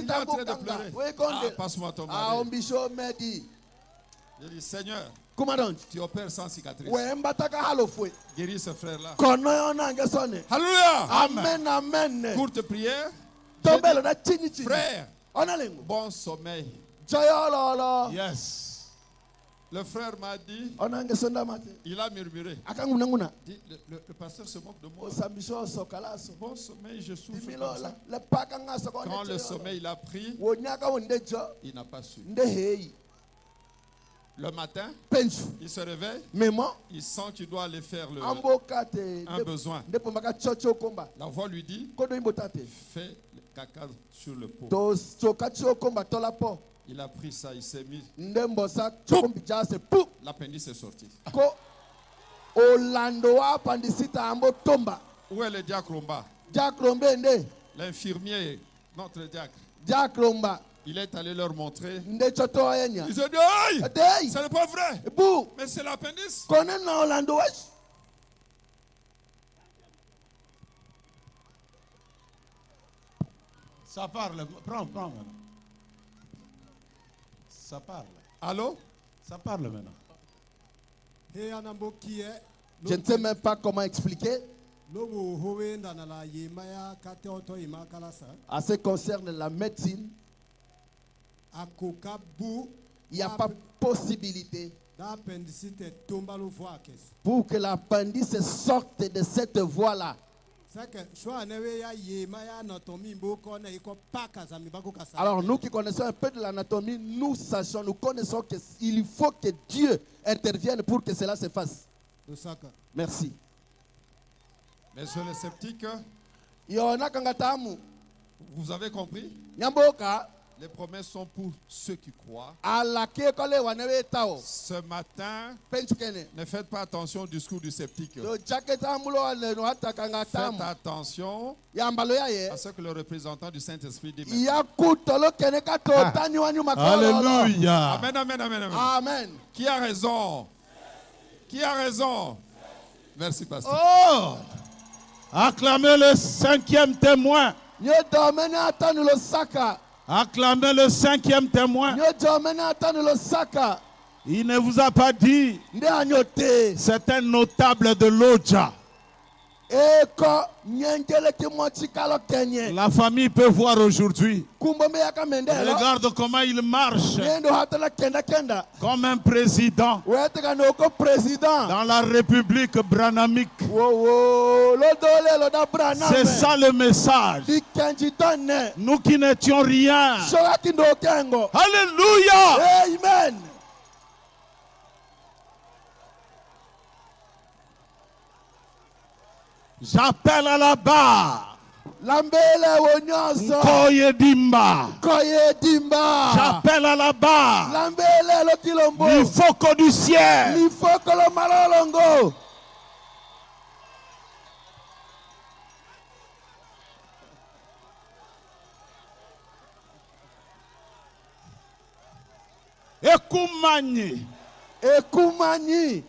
Il est en train de pleurer. Ah, passe-moi ton mari. Je dis, Seigneur, tu opères sans cicatrice. Guéris ce frère-là. Alléluia. Amen, amen. Courte prière. Frère, bon sommeil. Yes. Le frère m'a dit, il a murmuré. Dit, le pasteur se moque de moi. Bon sommeil, je souffre comme ça. Quand le sommeil il a pris, il n'a pas su. Le matin, il se réveille, il sent qu'il doit aller faire un besoin. La voix lui dit, fais le caca sur le pot. Il a pris ça, il s'est mis. L'appendice est sorti. Où est le diacre Romba? L'infirmier, notre diacre. Il est allé leur montrer. Ils ont dit, aïe, ce n'est pas vrai. Mais c'est l'appendice. Ça parle. Prends maintenant. Ça parle. Allô? Ça parle maintenant. Je ne sais même pas comment expliquer. En ce qui concerne la médecine, il n'y a pas possibilité pour que l'appendice sorte de cette voie-là. Alors nous qui connaissons un peu de l'anatomie, nous connaissons qu'il faut que Dieu intervienne pour que cela se fasse. Merci. Monsieur le sceptique, vous avez compris? Les promesses sont pour ceux qui croient. Ce matin, ne faites pas attention au discours du sceptique. Faites attention à ce que le représentant du Saint-Esprit dit. Alléluia. Amen, amen, amen, amen. Amen. Qui a raison? Qui a raison? Merci, pasteur. Oh! Acclamez le 5e témoin. Acclamez le 5e témoin. Il ne vous a pas dit. C'est un notable de Lodja. La famille peut voir aujourd'hui. Regarde comment il marche. Comme un président. Dans la République branamique. C'est ça le message. Nous qui n'étions rien. Alléluia. Amen. J'appelle à la barre. Koye Dimba. J'appelle à la barre. L'Ifoko du ciel. Ekumani. Ekumani.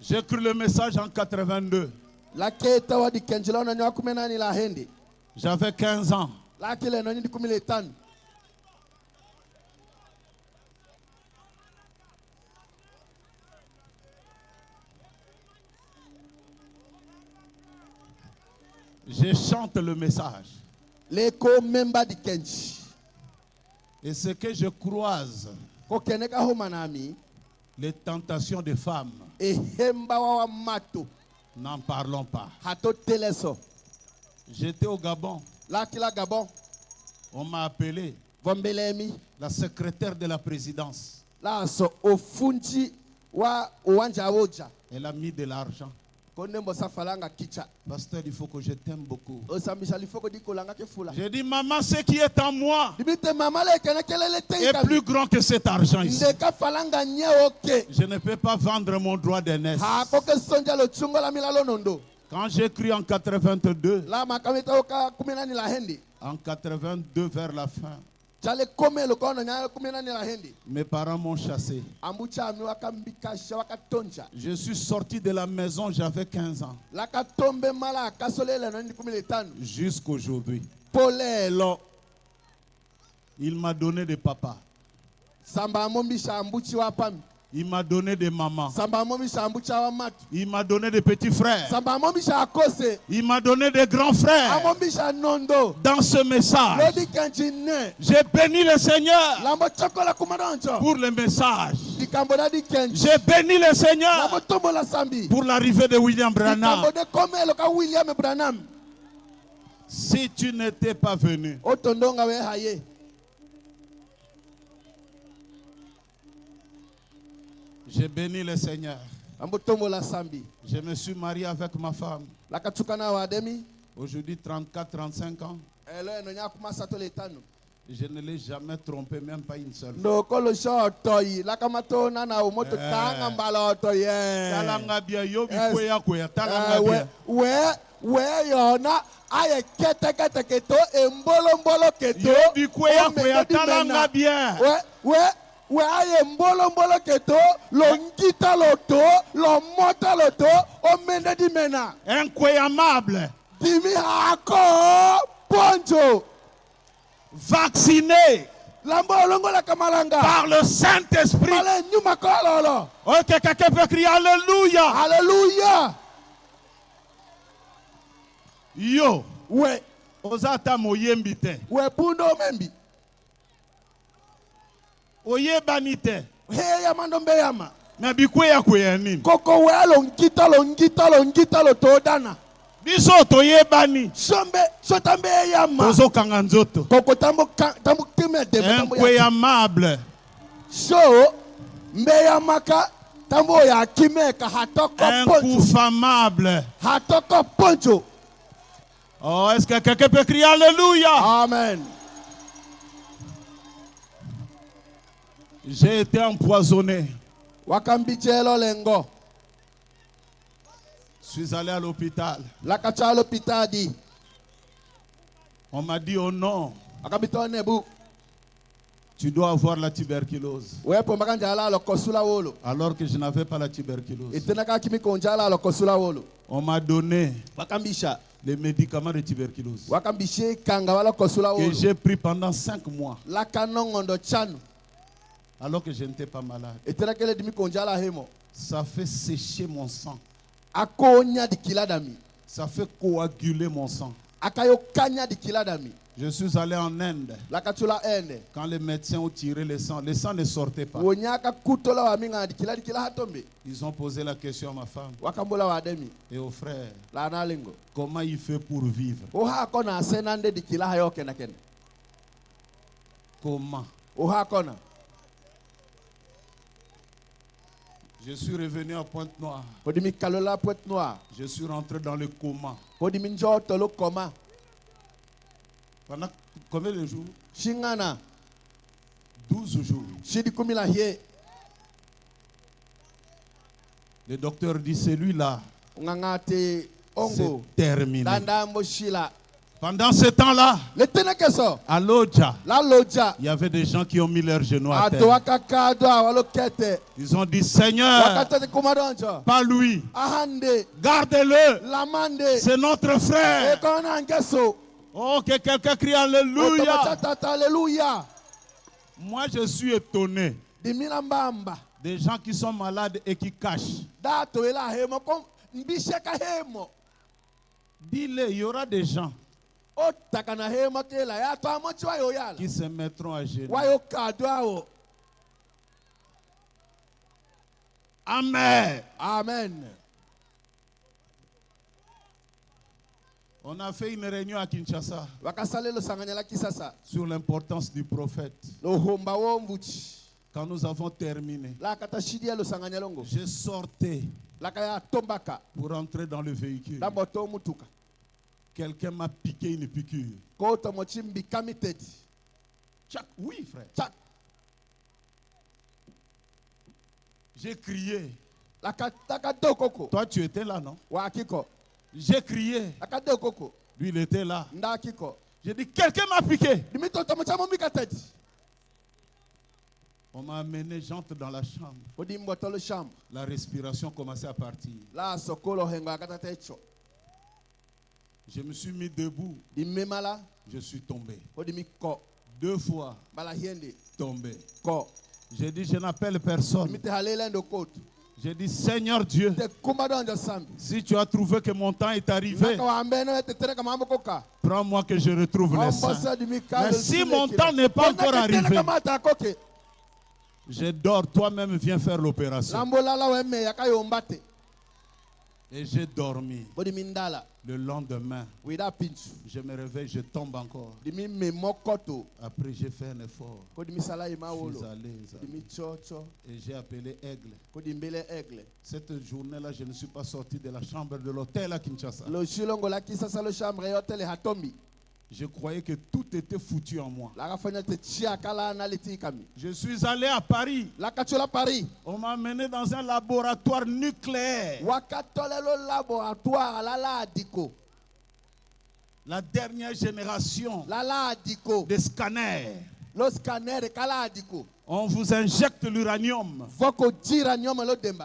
J'ai écrit le message en 82. J'avais 15 ans. Je chante le message. Et ce que je croise, les tentations des femmes, n'en parlons pas. J'étais au Gabon. On m'a appelé la secrétaire de la présidence. Elle a mis de l'argent. Pasteur, il faut que je t'aime beaucoup. J'ai dit, maman, ce qui est en moi est plus grand que cet argent ici. Je ne peux pas vendre mon droit d'aînesse. Quand j'ai cru en 82, en 82 vers la fin, mes parents m'ont chassé. Je suis sorti de la maison, j'avais 15 ans. Jusqu'aujourd'hui. Il m'a donné des papas. Il m'a donné des mamans. Il m'a donné des petits frères. Il m'a donné des grands frères. Dans ce message, j'ai béni le Seigneur pour le message. J'ai béni le Seigneur pour l'arrivée de William Branham. Si tu n'étais pas venu, j'ai béni le Seigneur. Je me suis marié avec ma femme. Aujourd'hui, 34-35 ans. Je ne l'ai jamais trompé, même pas une seule fois. We aye mbolo keto, longita loto, lomota loto, omende di mena. Incroyable. Dimi hako ponjo. Vacciné par le Saint-Esprit. Ok, quelqu'un peut crier Alléluia. Alléluia. Yo. Ouais. Ozata moyembite. Ouais, pundo membi. Oye banite. Hey, yamando mbeyama. Na bikweya kweyanin. Koko we longita lotodana. Biso toye bani. Sombe sotambe yama. Tozo kanganzoto. Koko tambo kime de. Incroyable. So mbeyamaka tambo ya kimeka hatoko poncho. Incoufamable. Hatoko poncho. Oh, est-ce que quelqu'un peut crier Alléluia? Amen. J'ai été empoisonné. Wakambichelo lengo. Je suis allé à l'hôpital. Lakacha l'hôpital dit. On m'a dit oh non. Tu dois avoir la tuberculose. Alors que je n'avais pas la tuberculose. On m'a donné les médicaments de tuberculose que j'ai pris pendant 5 mois. Alors que je n'étais pas malade. Ça fait sécher mon sang. Ça fait coaguler mon sang. Je suis allé en Inde. Quand les médecins ont tiré le sang ne sortait pas. Ils ont posé la question à ma femme et aux frères. Comment il fait pour vivre? Comment? Je suis revenu à Pointe-Noire. Je suis rentré dans le coma. Pendant combien de jours? 12 jours. Le docteur dit celui-là, c'est terminé. Pendant ce temps-là, à Lodja, il y avait des gens qui ont mis leurs genoux à terre. Ils ont dit, Seigneur, pas lui, gardez-le, c'est notre frère. Oh, que quelqu'un crie Alléluia. Moi, je suis étonné. Des gens qui sont malades et qui cachent. Dis-le, il y aura des gens qui se mettront à genoux. Amen. Amen. On a fait une réunion à Kinshasa sur l'importance du prophète. Quand nous avons terminé, j'ai sorti pour entrer dans le véhicule. Quelqu'un m'a piqué une piqûre. Oui, frère. J'ai crié. Toi, tu étais là, non? J'ai crié. Lui, il était là. J'ai dit, quelqu'un m'a piqué. On m'a amené, j'entre dans la chambre. La respiration commençait à partir. Je me suis mis debout. Je suis tombé. 2 fois. Tombé. J'ai dit, je n'appelle personne. J'ai dit, Seigneur Dieu, si tu as trouvé que mon temps est arrivé, prends-moi que je retrouve les saints. Mais si mon temps n'est pas encore arrivé, je dors, toi-même viens faire l'opération. Et j'ai dormi. Le lendemain, je me réveille, je tombe encore. Après, j'ai fait un effort. Je suis allé et j'ai appelé Aigle. Cette journée-là, je ne suis pas sorti de la chambre de l'hôtel à Kinshasa. Je croyais que tout était foutu en moi. Je suis allé à Paris. On m'a amené dans un laboratoire nucléaire. La dernière génération des scanners. On vous injecte l'uranium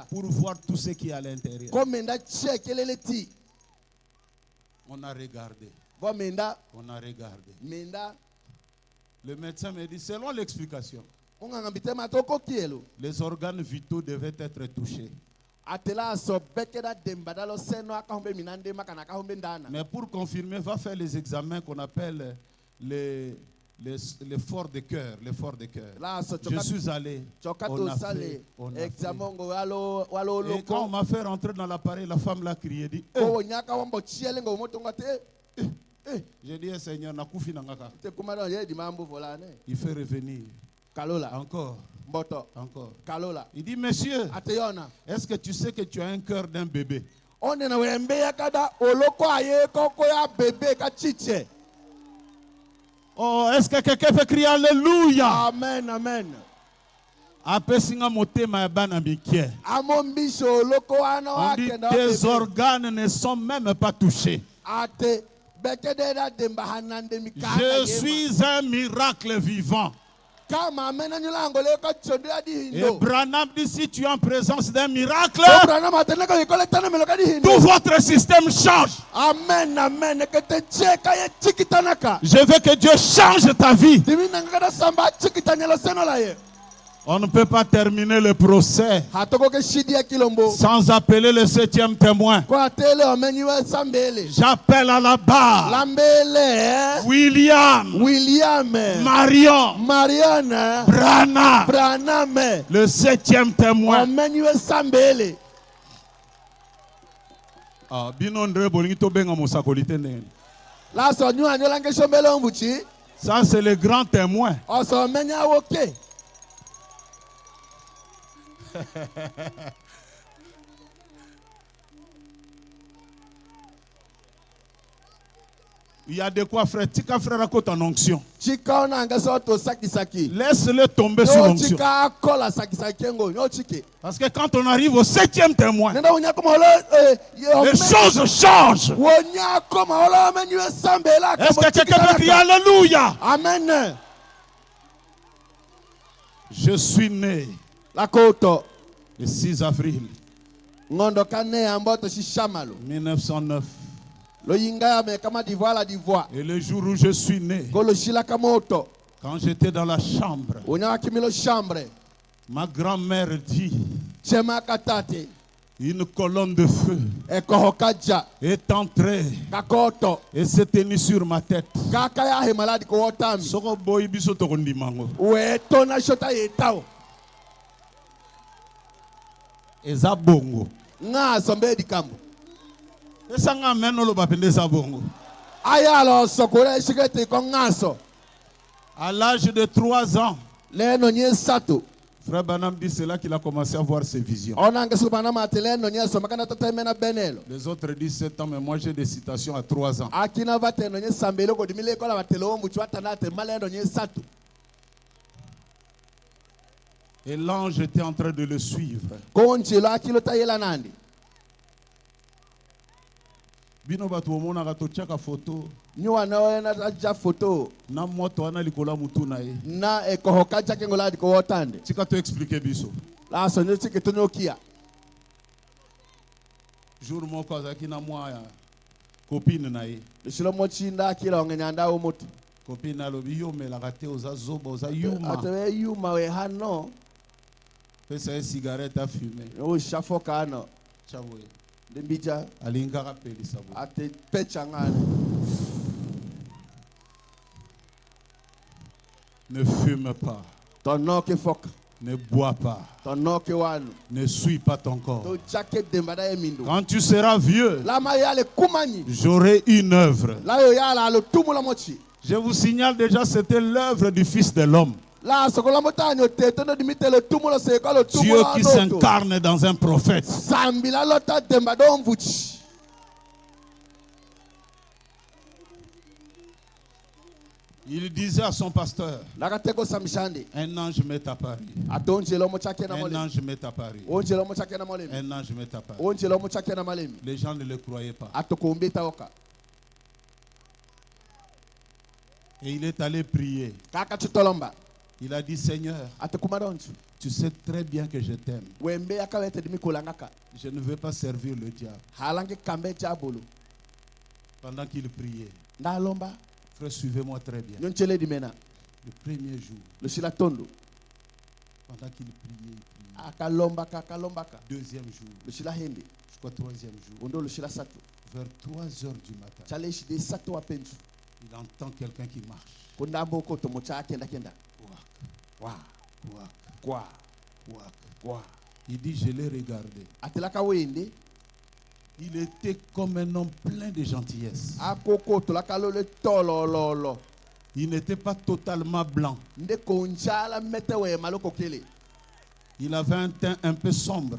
pour voir tout ce qui est à l'intérieur. On a regardé. On a regardé. Le médecin me dit, selon l'explication, les organes vitaux devaient être touchés. Mais pour confirmer, va faire les examens qu'on appelle l'effort de cœur. Je suis allé. On a fait. Et quand on m'a fait rentrer dans l'appareil, la femme l'a crié, dit, j'ai dit, Seigneur, il fait revenir. Encore. Il dit, monsieur, est-ce que tu sais que tu as un cœur d'un bébé? Oh, est-ce que quelqu'un peut crier Alléluia? Amen, amen. On dit, tes organes ne sont même pas touchés. Je suis un miracle vivant. Et Branham dit, si tu es en présence d'un miracle, tout votre système change. Amen, amen. Je veux que Dieu change ta vie. On ne peut pas terminer le procès sans appeler le 7e témoin. J'appelle à la barre William, Marion, Branham, le 7e témoin. Ça, c'est le grand témoin. Il y a de quoi frère. Tika frère à en onction. Laisse-le tomber sur l'onction. Parce que quand on arrive au 7e témoin, les choses changent. Est-ce que quelqu'un peut crier Alléluia? Amen. Je suis né le 6 avril 1909. Et le jour où je suis né, quand j'étais dans la chambre, ma grand-mère dit, une colonne de feu est entrée et s'est tenue sur ma tête. Et Zabongo. À l'âge de 3 ans, Frère Branham dit c'est là qu'il a commencé à voir ses visions. Les autres disent 7 ans, mais moi j'ai des citations à 3 ans. Et l'ange était en train de le suivre. Bino batu omona katochaka photo. Na moto ana likola mutu na ye. Na ekohoka chake ngola diko wotande. Tika to expliquer biso. La sonyo tike tonokia. Jour moko azaki na mwa copine na ye. Lishilo mochinda kila ongenyanda umutu. Copine alobi yo melaka te oza zoba oza yuma. Atowe yuma we hano. Pesa ye cigarette a fumer. O shafoka ano. Chaboye. Dembija alingaka pelisa bo ate pechangana. Ne fume pas. Ton nom que foc. Ne bois pas. Ton nom que wanu. Ne suis pas ton corps. Quand tu seras vieux, j'aurai une œuvre. Je vous signale déjà, c'était l'œuvre du Fils de l'homme. Dieu qui s'incarne dans un prophète. Il disait à son pasteur, un ange m'est apparu. Un ange m'est apparu. Un ange m'est apparu. Les gens ne le croyaient pas. Et il est allé prier. Il a dit, Seigneur, tu sais très bien que je t'aime. Je ne veux pas servir le diable. Pendant qu'il priait, frère, suivez-moi très bien. Le premier jour, pendant qu'il priait, deuxième jour, jusqu'au troisième jour, vers 3 heures du matin, il entend quelqu'un qui marche. Il dit, je l'ai regardé. Il était comme un homme plein de gentillesse. Il n'était pas totalement blanc. Il avait un teint un peu sombre.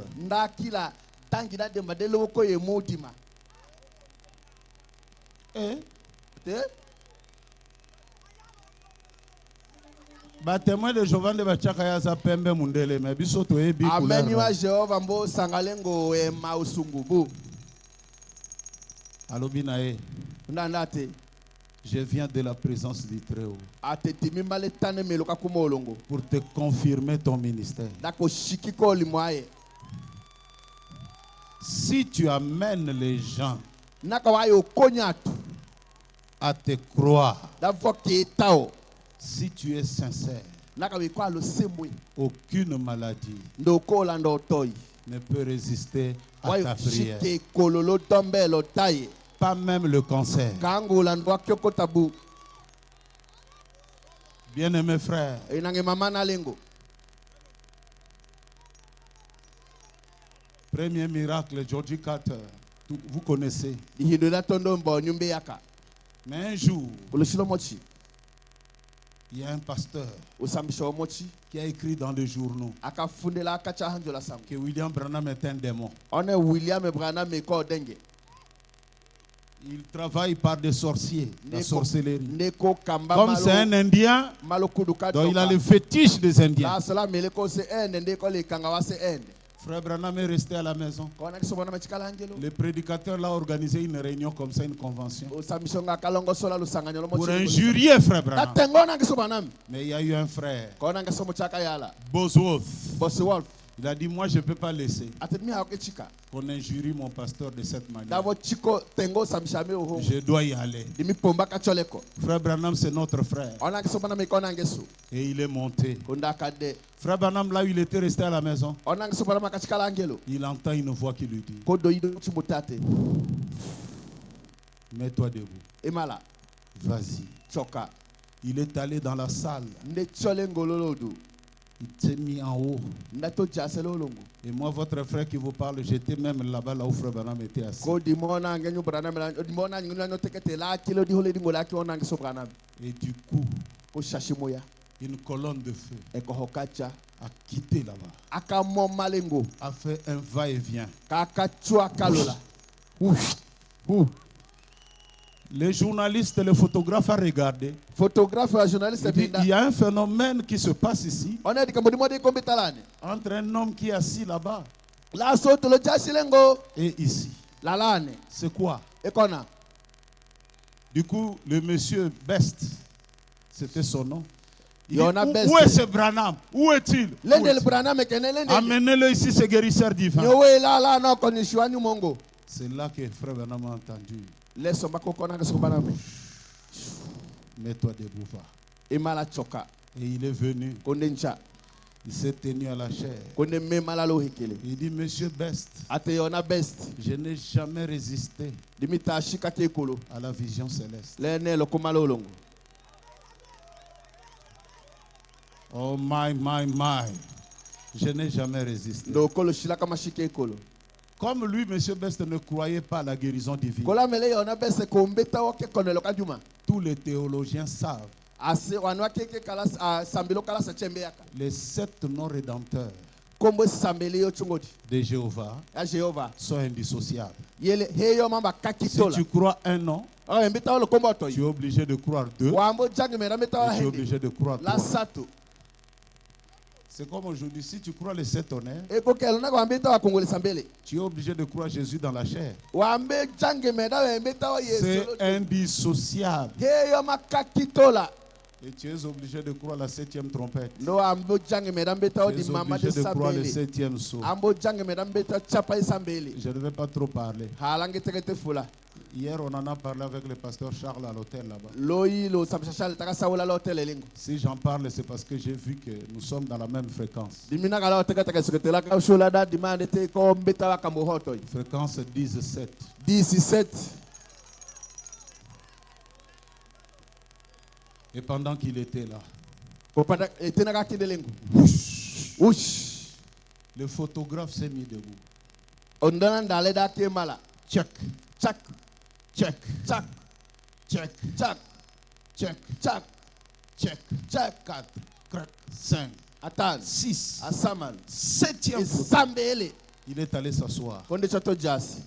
Témoin de Jovan de Bachakaya sa pembe mundele mais biso to ebi couleur. Amen wa Jehova mbo sangalengo e mausungubu. Alobi nae. Ndandate. Je viens de la présence du Très-Haut. Pour te confirmer ton ministère. Si tu amènes les gens à te croire, si tu es sincère, aucune maladie ne peut résister à ta prière. Pas même le cancer. Bien-aimés frères, premier miracle, Georgie Carter, vous connaissez. Mais un jour, il y a un pasteur qui a écrit dans les journaux que William Branham est un démon. Il travaille par des sorciers, la sorcellerie. Comme c'est un Indien, donc il a le fétiche des Indiens. Frère Branham est resté à la maison. Le prédicateur l'a organisé une réunion comme ça, une convention, pour injurier Frère Branham. Mais il y a eu un frère, Bosworth. Il a dit, moi je ne peux pas laisser qu'on injurie mon pasteur de cette manière. Je dois y aller. Frère Branham, c'est notre frère. Et il est monté. Frère Branham, là où il était resté à la maison, il entend une voix qui lui dit, mets-toi debout. Vas-y. Il est allé dans la salle. Il s'est mis en haut. Et moi, votre frère qui vous parle, j'étais même là-bas, là où Frère Branham était assis. Et du coup, une colonne de feu a quitté là-bas, a fait un va-et-vient. Les journalistes et les photographes ont regardé. Il y a un phénomène qui se passe ici entre un homme qui est assis là-bas et ici. C'est quoi? Du coup, le monsieur Best, c'était son nom. Il dit, où est ce Branham? Où est-il? Amenez-le ici, ce guérisseur divin. C'est là que Frère Branham a entendu. Mets-toi debout, va. Et il est venu. Il s'est tenu à la chair. Il dit, Monsieur Best, je n'ai jamais résisté à la vision céleste. Oh my. Je n'ai jamais résisté. Comme lui, M. Best ne croyait pas à la guérison divine, tous les théologiens savent les 7 non-rédempteurs de Jéhovah sont indissociables. Si tu crois un nom, tu es obligé de croire 2, et tu es obligé de croire 3. C'est comme aujourd'hui, si tu crois les 7 honneurs, tu es obligé de croire Jésus dans la chair. C'est indissociable. Et tu es obligé de croire la 7e trompette. Tu es obligé de croire le 7e saut. Je ne vais pas trop parler. Hier, on en a parlé avec le pasteur Charles à l'hôtel là-bas. Si j'en parle, c'est parce que j'ai vu que nous sommes dans la même fréquence. Fréquence 17. 17. Et pendant qu'il était là, le photographe s'est mis debout. Check. Check. Check. Check. Check. Check. Check. Check. Check. Check. 4, 5, Attends. 6, Asaman. 7e photo. Sambele. Il est allé s'asseoir. Konde chato jazz.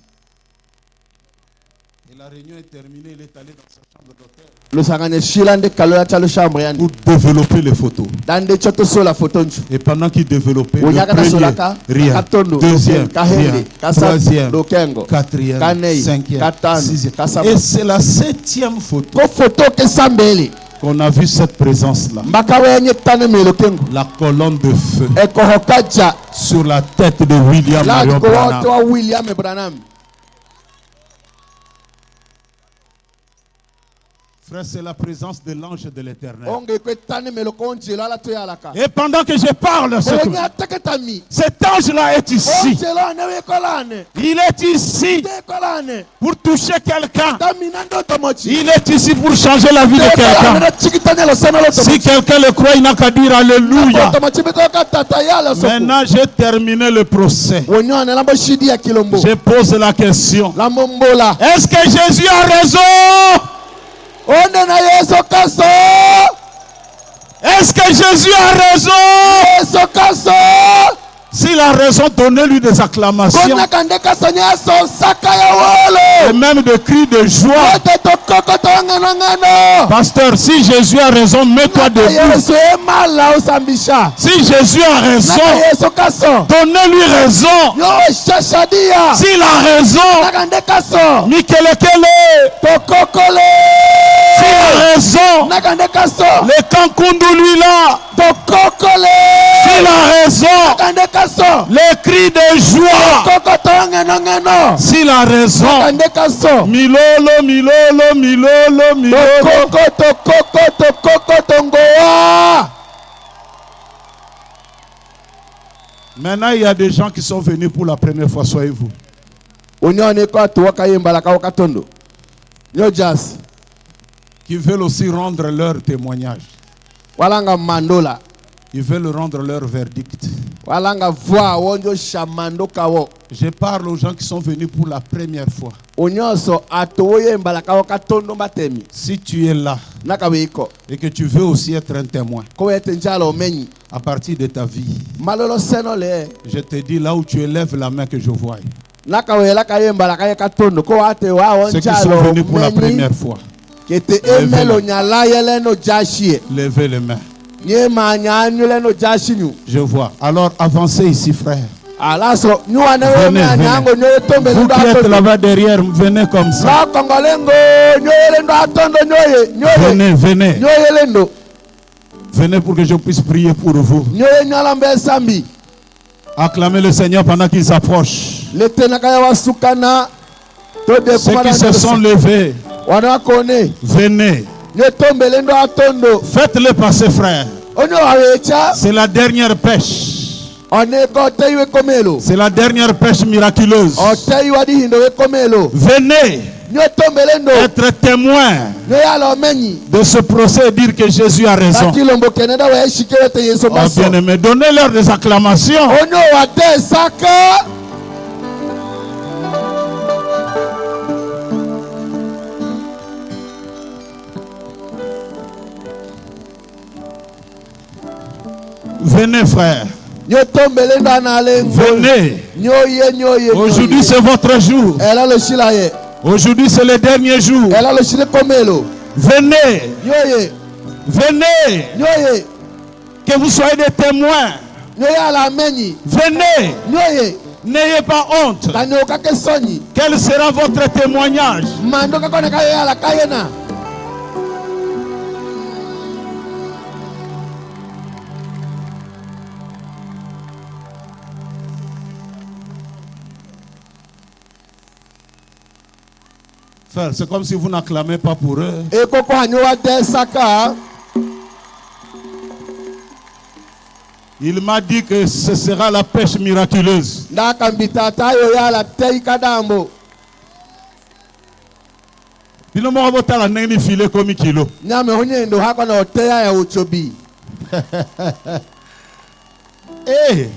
Et la réunion est terminée, il est allé dans sa chambre d'hôtel pour développer les photos. Et pendant qu'il développait, le premier, rien, deuxième, rien, troisième, quatrième, cinquième, sixième. Et c'est la 7e photo qu'on a vu cette présence-là. La colonne de feu sur la tête de William Marion Branham. Frère, c'est la présence de l'ange de l'Éternel. Et pendant que je parle, cet ange-là est ici. Il est ici pour toucher quelqu'un. Il est ici pour changer la vie de quelqu'un. Si quelqu'un le croit, il n'a qu'à dire Alléluia. Maintenant, j'ai terminé le procès. Je pose la question. Est-ce que Jésus a raison? Est-ce que Jésus a raison? S'il a raison, donnez-lui des acclamations. Et même des cris de joie. Pasteur, si Jésus a raison, mets-toi debout. Si Jésus a raison, donnez-lui raison. S'il a raison, Mikelekele. S'il a raison, le Kankundu lui là. S'il a raison, les cris de joie. S'il a raison, Milolo, Milolo, Milolo, Milolo. Maintenant, il y a des gens qui sont venus pour la première fois, soyez-vous. Qui veulent aussi rendre leur témoignage. Ils veulent rendre leur verdict. Je parle aux gens qui sont venus pour la première fois. Si tu es là et que tu veux aussi être un témoin à partir de ta vie, je te dis là où tu élèves la main que je vois. Ceux qui sont venus pour la première fois, levez les mains. Je vois. Alors avancez ici, frère. Venez, venez. Vous qui êtes là-bas derrière, venez comme ça. Venez, venez. Venez pour que je puisse prier pour vous. Acclamez le Seigneur pendant qu'il s'approche. Ceux qui se sont levés, venez. Faites-le passer, frère. C'est la dernière pêche. C'est la dernière pêche miraculeuse. Venez être témoin de ce procès et dire que Jésus a raison. Oh, bien-aimé, donnez-leur des acclamations. Venez, frère. Venez. Aujourd'hui, c'est votre jour. Aujourd'hui, c'est le dernier jour. Venez. Venez. Que vous soyez des témoins. Venez. N'ayez pas honte. Quel sera votre témoignage? Frère, c'est comme si vous n'acclamez pas pour eux. Il m'a dit que ce sera la pêche miraculeuse. Hey.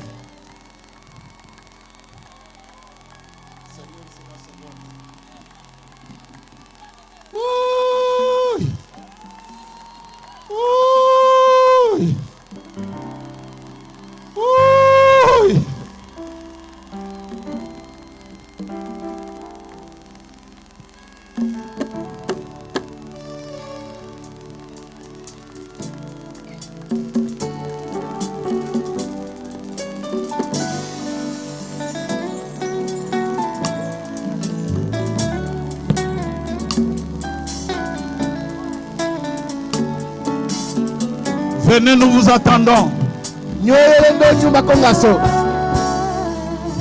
Venez, nous vous attendons.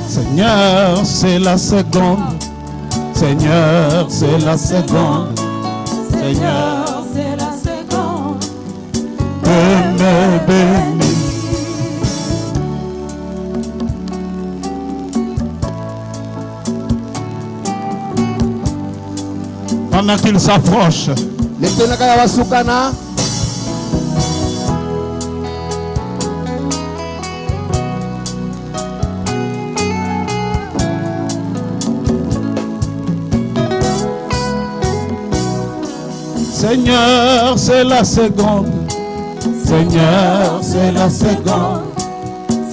Seigneur, c'est la seconde. Seigneur, c'est la seconde. Seigneur, c'est la seconde. De me bénir. Pendant qu'il s'approche, Seigneur, c'est la seconde. Seigneur, c'est la seconde.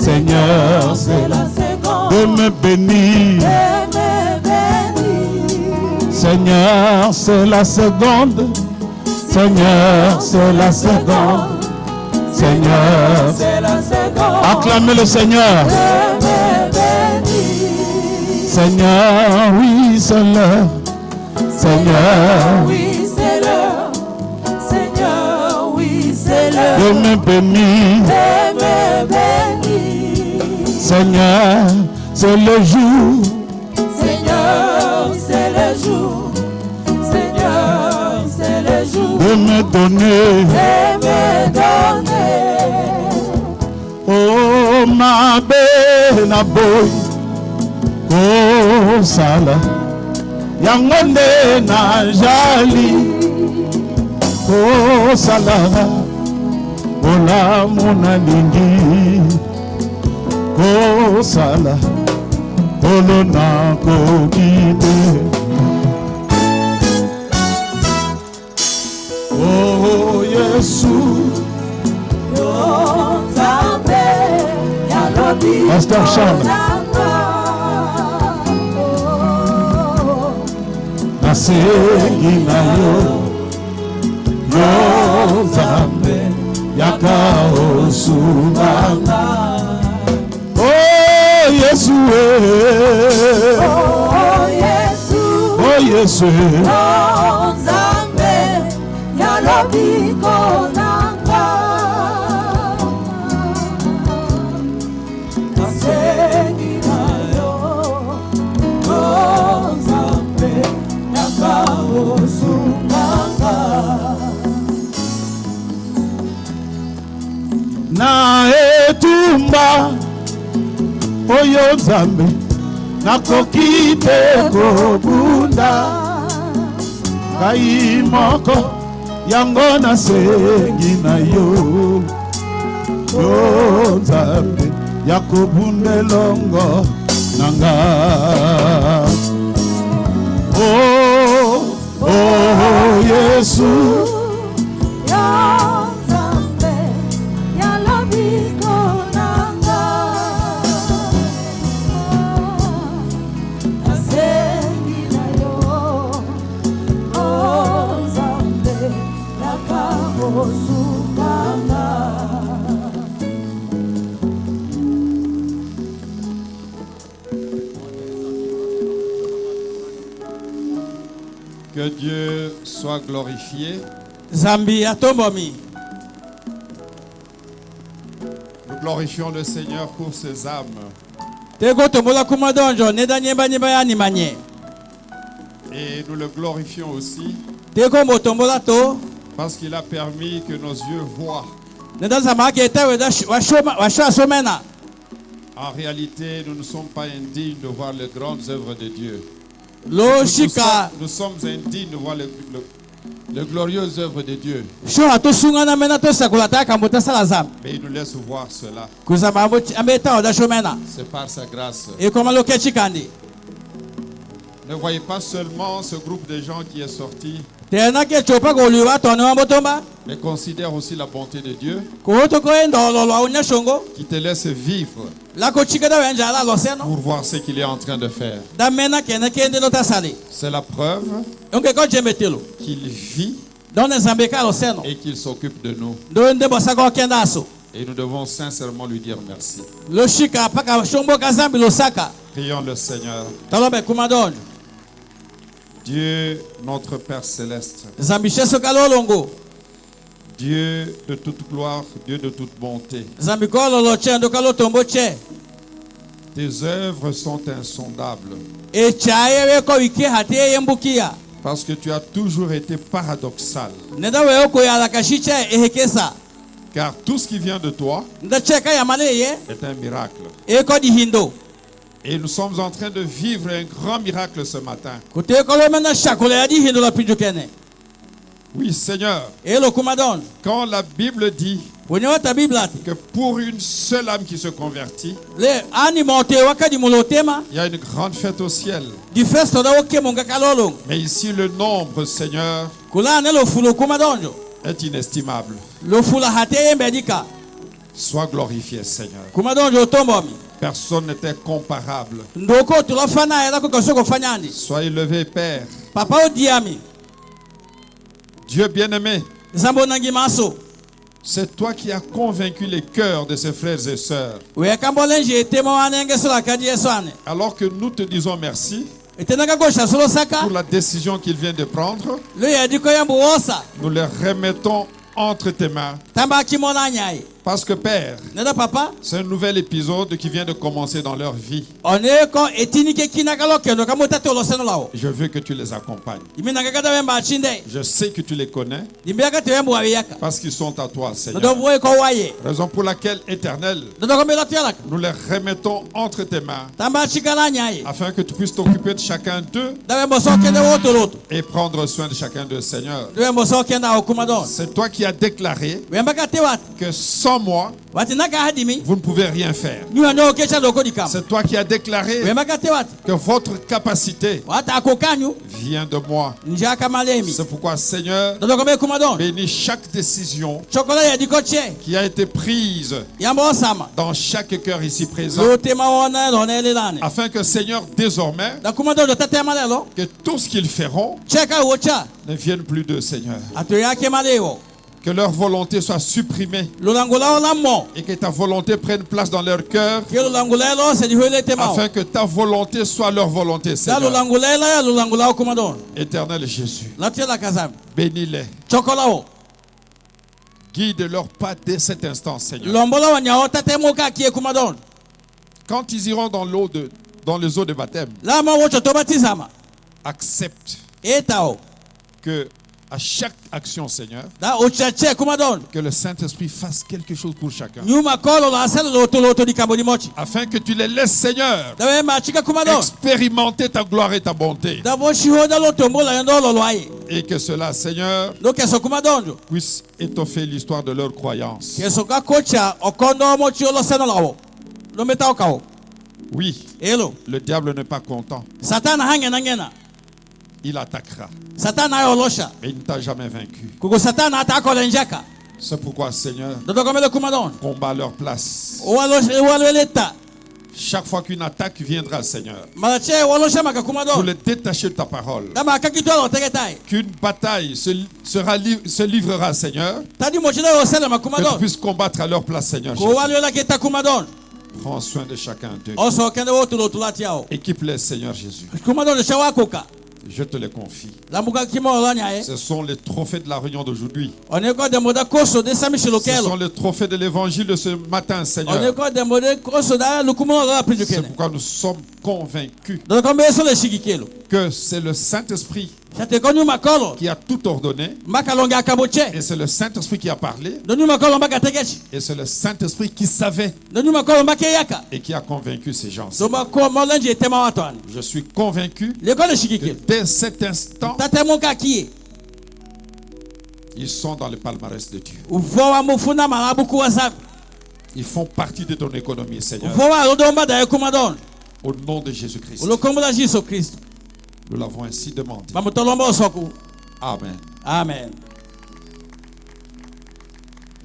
Seigneur, c'est la seconde de me bénir. Seigneur, c'est la seconde. Seigneur, c'est la seconde. Seigneur, c'est la seconde. Acclamez le Seigneur. Seigneur, oui, c'est l'heure. Seigneur, oui, c'est l'heure. Seigneur, oui, c'est l'heure de me bénir. Seigneur, c'est le jour. Seigneur, c'est le jour. Seigneur, c'est le jour de me donner. Oh, ma belle boy. Oh, sala. Yangonde na jali. Oh, sala. Ola mona lingi. Oh, sala. Olo na kokibe. Oh, Yesu. Pasteur Charles. Nasegina yo Zambe yakao sumanga. Oh Yesu, oh Yesu, oh Yesu, oh Zambe yalobiko nanga. Nasegina yo oh Zambe yakao sumanga. Na etumba oyo Nzambe nakoki te kobunda ngai moko yango nasengi na yo yo Nzambe ya kobunda elongo na nga. Oh, oh Yesu Que Dieu soit glorifié. Nous glorifions le Seigneur pour ses âmes. Et nous le glorifions aussi parce qu'il a permis que nos yeux voient. En réalité, nous ne sommes pas indignes de voir les grandes œuvres de Dieu. Nous sommes indignes de voir les glorieuses œuvres de Dieu. Mais il nous laisse voir cela. C'est par sa grâce. Ne voyez pas seulement ce groupe de gens qui est sorti, mais considère aussi la bonté de Dieu qui te laisse vivre pour voir ce qu'il est en train de faire. C'est la preuve qu'il vit et qu'il s'occupe de nous. Et nous devons sincèrement lui dire merci. Prions le Seigneur. Dieu, notre Père céleste, Dieu de toute gloire, Dieu de toute bonté, tes œuvres sont insondables parce que tu as toujours été paradoxal. Car tout ce qui vient de toi est un miracle. Et nous sommes en train de vivre un grand miracle ce matin. Oui, Seigneur. Quand la Bible dit que pour une seule âme qui se convertit, il y a une grande fête au ciel. Mais ici, le nombre, Seigneur, est inestimable. Sois glorifié, Seigneur. Personne n'était comparable. Sois élevé, Père. Dieu bien-aimé, c'est toi qui as convaincu les cœurs de ses frères et sœurs. Alors que nous te disons merci pour la décision qu'ils viennent de prendre, nous les remettons entre tes mains. Parce que Père, c'est un nouvel épisode qui vient de commencer dans leur vie. Je veux que tu les accompagnes. Je sais que tu les connais parce qu'ils sont à toi, Seigneur. Raison pour laquelle, Éternel, nous les remettons entre tes mains afin que tu puisses t'occuper de chacun d'eux et prendre soin de chacun d'eux, Seigneur. C'est toi qui as déclaré que sans moi, vous ne pouvez rien faire. C'est toi qui as déclaré que votre capacité vient de moi. C'est pourquoi, Seigneur, bénis chaque décision qui a été prise dans chaque cœur ici présent, afin que, Seigneur, désormais, que tout ce qu'ils feront ne vienne plus d'eux, Seigneur. Que leur volonté soit supprimée et que ta volonté prenne place dans leur cœur, afin que ta volonté soit leur volonté, Seigneur. Éternel Jésus, bénis-les. Guide leurs pas dès cet instant, Seigneur. Quand ils iront dans les eaux de baptême, accepte que à chaque action, Seigneur, que le Saint-Esprit fasse quelque chose pour chacun. Afin que tu les laisses, Seigneur, expérimenter ta gloire et ta bonté. Et que cela, Seigneur, puisse étoffer l'histoire de leur croyance. Oui, le diable n'est pas content. Il attaquera. Et il ne t'a jamais vaincu. C'est pourquoi, Seigneur, combat à leur place. Chaque fois qu'une attaque viendra, Seigneur, pour les détacher de ta parole, qu'une bataille se livrera, Seigneur, que tu puisses combattre à leur place, Seigneur Jésus. Prends soin de chacun d'eux. Équipe-les, Seigneur Jésus. Je te les confie. Ce sont les trophées de la réunion d'aujourd'hui. Ce sont les trophées de l'évangile de ce matin, Seigneur. C'est pourquoi nous sommes convaincus que c'est le Saint-Esprit qui a tout ordonné. Et c'est le Saint-Esprit qui a parlé. Et c'est le Saint-Esprit qui savait et qui a convaincu ces gens. Je suis convaincu que dès cet instant, ils sont dans le palmarès de Dieu. Ils font partie de ton économie, Seigneur. Au nom de Jésus-Christ. Nous l'avons ainsi demandé. Amen. Amen.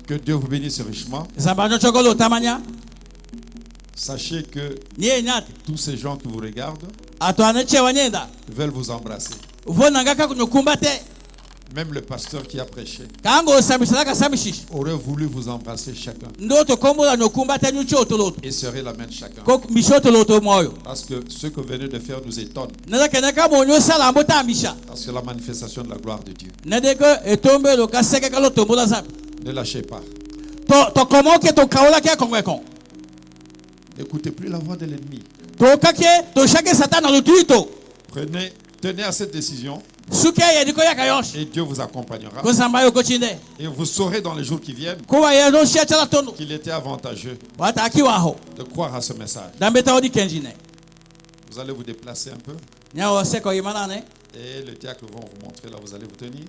Que Dieu vous bénisse richement. Sachez que tous ces gens qui vous regardent veulent vous embrasser. Même le pasteur qui a prêché aurait voulu vous embrasser chacun et serrer la main de chacun. Parce que ce que vous venez de faire nous étonne. Parce que la manifestation de la gloire de Dieu. Ne lâchez pas. N'écoutez plus la voix de l'ennemi. Tenez à cette décision. Et Dieu vous accompagnera. Et vous saurez dans les jours qui viennent qu'il était avantageux de croire à ce message. Vous allez vous déplacer un peu. Et le diacre va vous montrer là, vous allez vous tenir.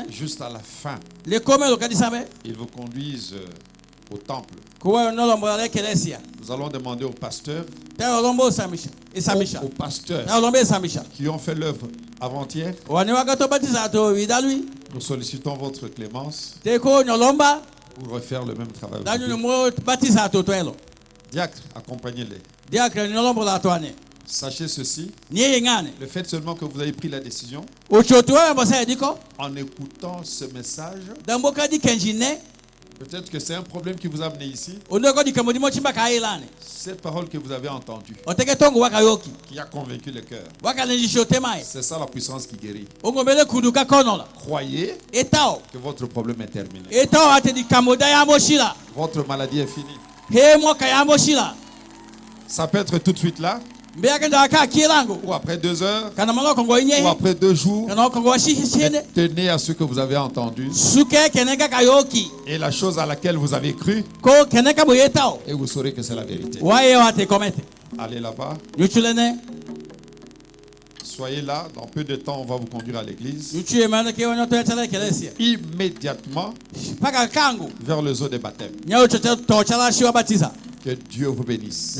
Juste à la fin, ils vous conduisent au temple. Nous allons demander aux pasteurs qui ont fait l'œuvre avant-hier. Nous sollicitons votre clémence Pour refaire le même travail. Diacre, accompagnez-les. Sachez ceci, le fait seulement que vous avez pris la décision, en écoutant ce message, peut-être que c'est un problème qui vous a amené ici. Cette parole que vous avez entendue, qui a convaincu le cœur, c'est ça la puissance qui guérit. Croyez que votre problème est terminé. Votre maladie est finie. Ça peut être tout de suite là, ou après 2 heures, ou après 2 jours. Tenez à ce que vous avez entendu et la chose à laquelle vous avez cru, et vous saurez que c'est la vérité. Allez là-bas. Soyez là, dans peu de temps on va vous conduire à l'église. Immédiatement vers le zoo des baptêmes. Que Dieu vous bénisse.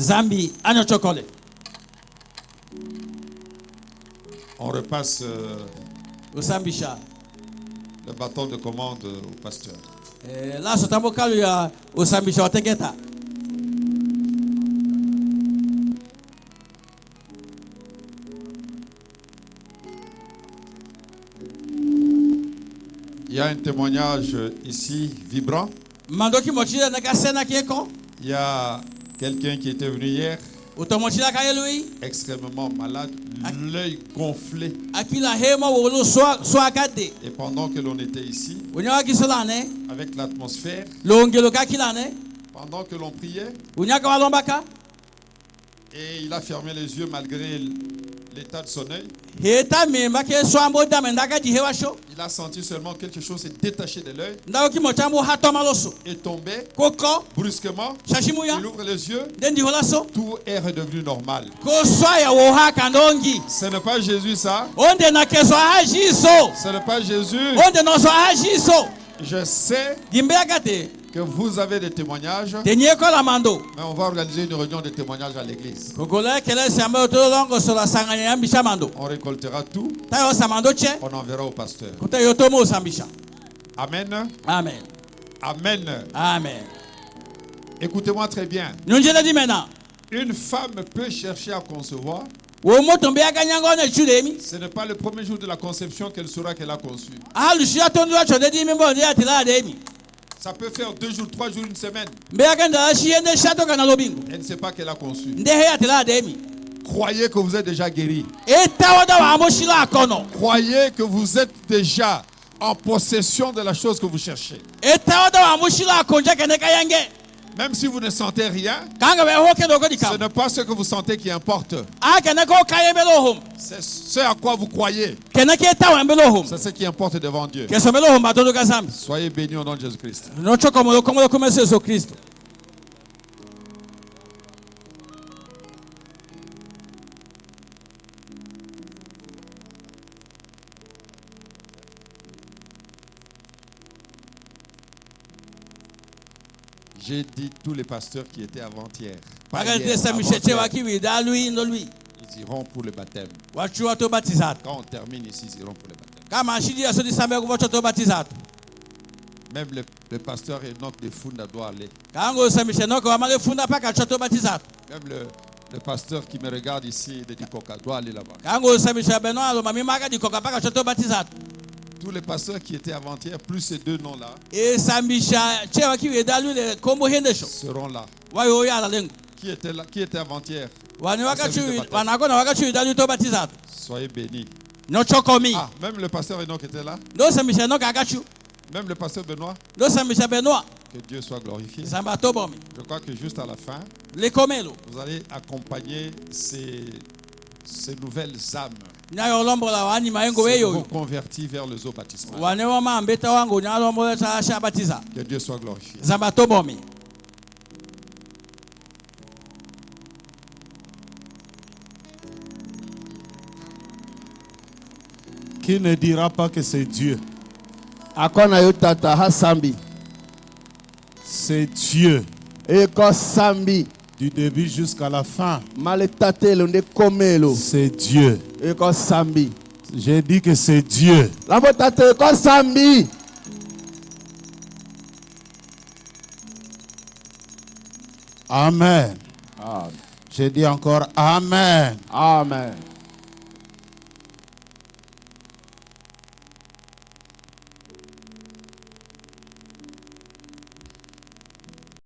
On repasse le bâton de commande au pasteur. Il y a un témoignage ici vibrant. Il y a quelqu'un qui était venu hier, extrêmement malade, l'œil gonflé. Et pendant que l'on était ici, avec l'atmosphère, pendant que l'on priait, et il a fermé les yeux malgré l'état de son œil. Il a senti seulement quelque chose s'est détaché de l'œil et tombé brusquement. Il ouvre les yeux, tout est redevenu normal. Ce n'est pas Jésus ça. Ce n'est pas Jésus. Je sais que vous avez des témoignages, mais on va organiser une réunion de témoignages à l'église. On récoltera tout, on enverra au pasteur. Amen. Amen. Amen. Amen. Écoutez-moi très bien. Une femme peut chercher à concevoir. Ce n'est pas le premier jour de la conception qu'elle saura qu'elle a conçu. Ça peut faire 2 jours, 3 jours, une semaine. Elle ne sait pas qu'elle a conçu. Croyez que vous êtes déjà guéri. Croyez que vous êtes déjà en possession de la chose que vous cherchez. Même si vous ne sentez rien, ce n'est pas ce que vous sentez qui importe. C'est ce à quoi vous croyez. C'est ce qui importe devant Dieu. Soyez bénis au nom de Jésus-Christ. J'ai dit tous les pasteurs qui étaient avant-hier. Ils iront pour le baptême. Quand on termine ici, ils iront pour le baptême. Même le pasteur Enoch de Funda doit aller. Même le pasteur qui me regarde ici de Dikoka doit aller là-bas. Tous les pasteurs qui étaient avant-hier, plus ces 2 noms-là, seront là. Qui était là? Qui était avant-hier? Soyez bénis. Ah, même le pasteur Enoch était là. Même le pasteur Benoît. Que Dieu soit glorifié. Je crois que juste à la fin, vous allez accompagner ces nouvelles âmes. Vous convertis vers le zoo baptismal. Que Dieu soit glorifié. Qui ne dira pas que c'est Dieu? C'est Dieu. Du début jusqu'à la fin. C'est Dieu. J'ai dit que c'est Dieu. Amen. Amen. J'ai dit encore Amen. Amen.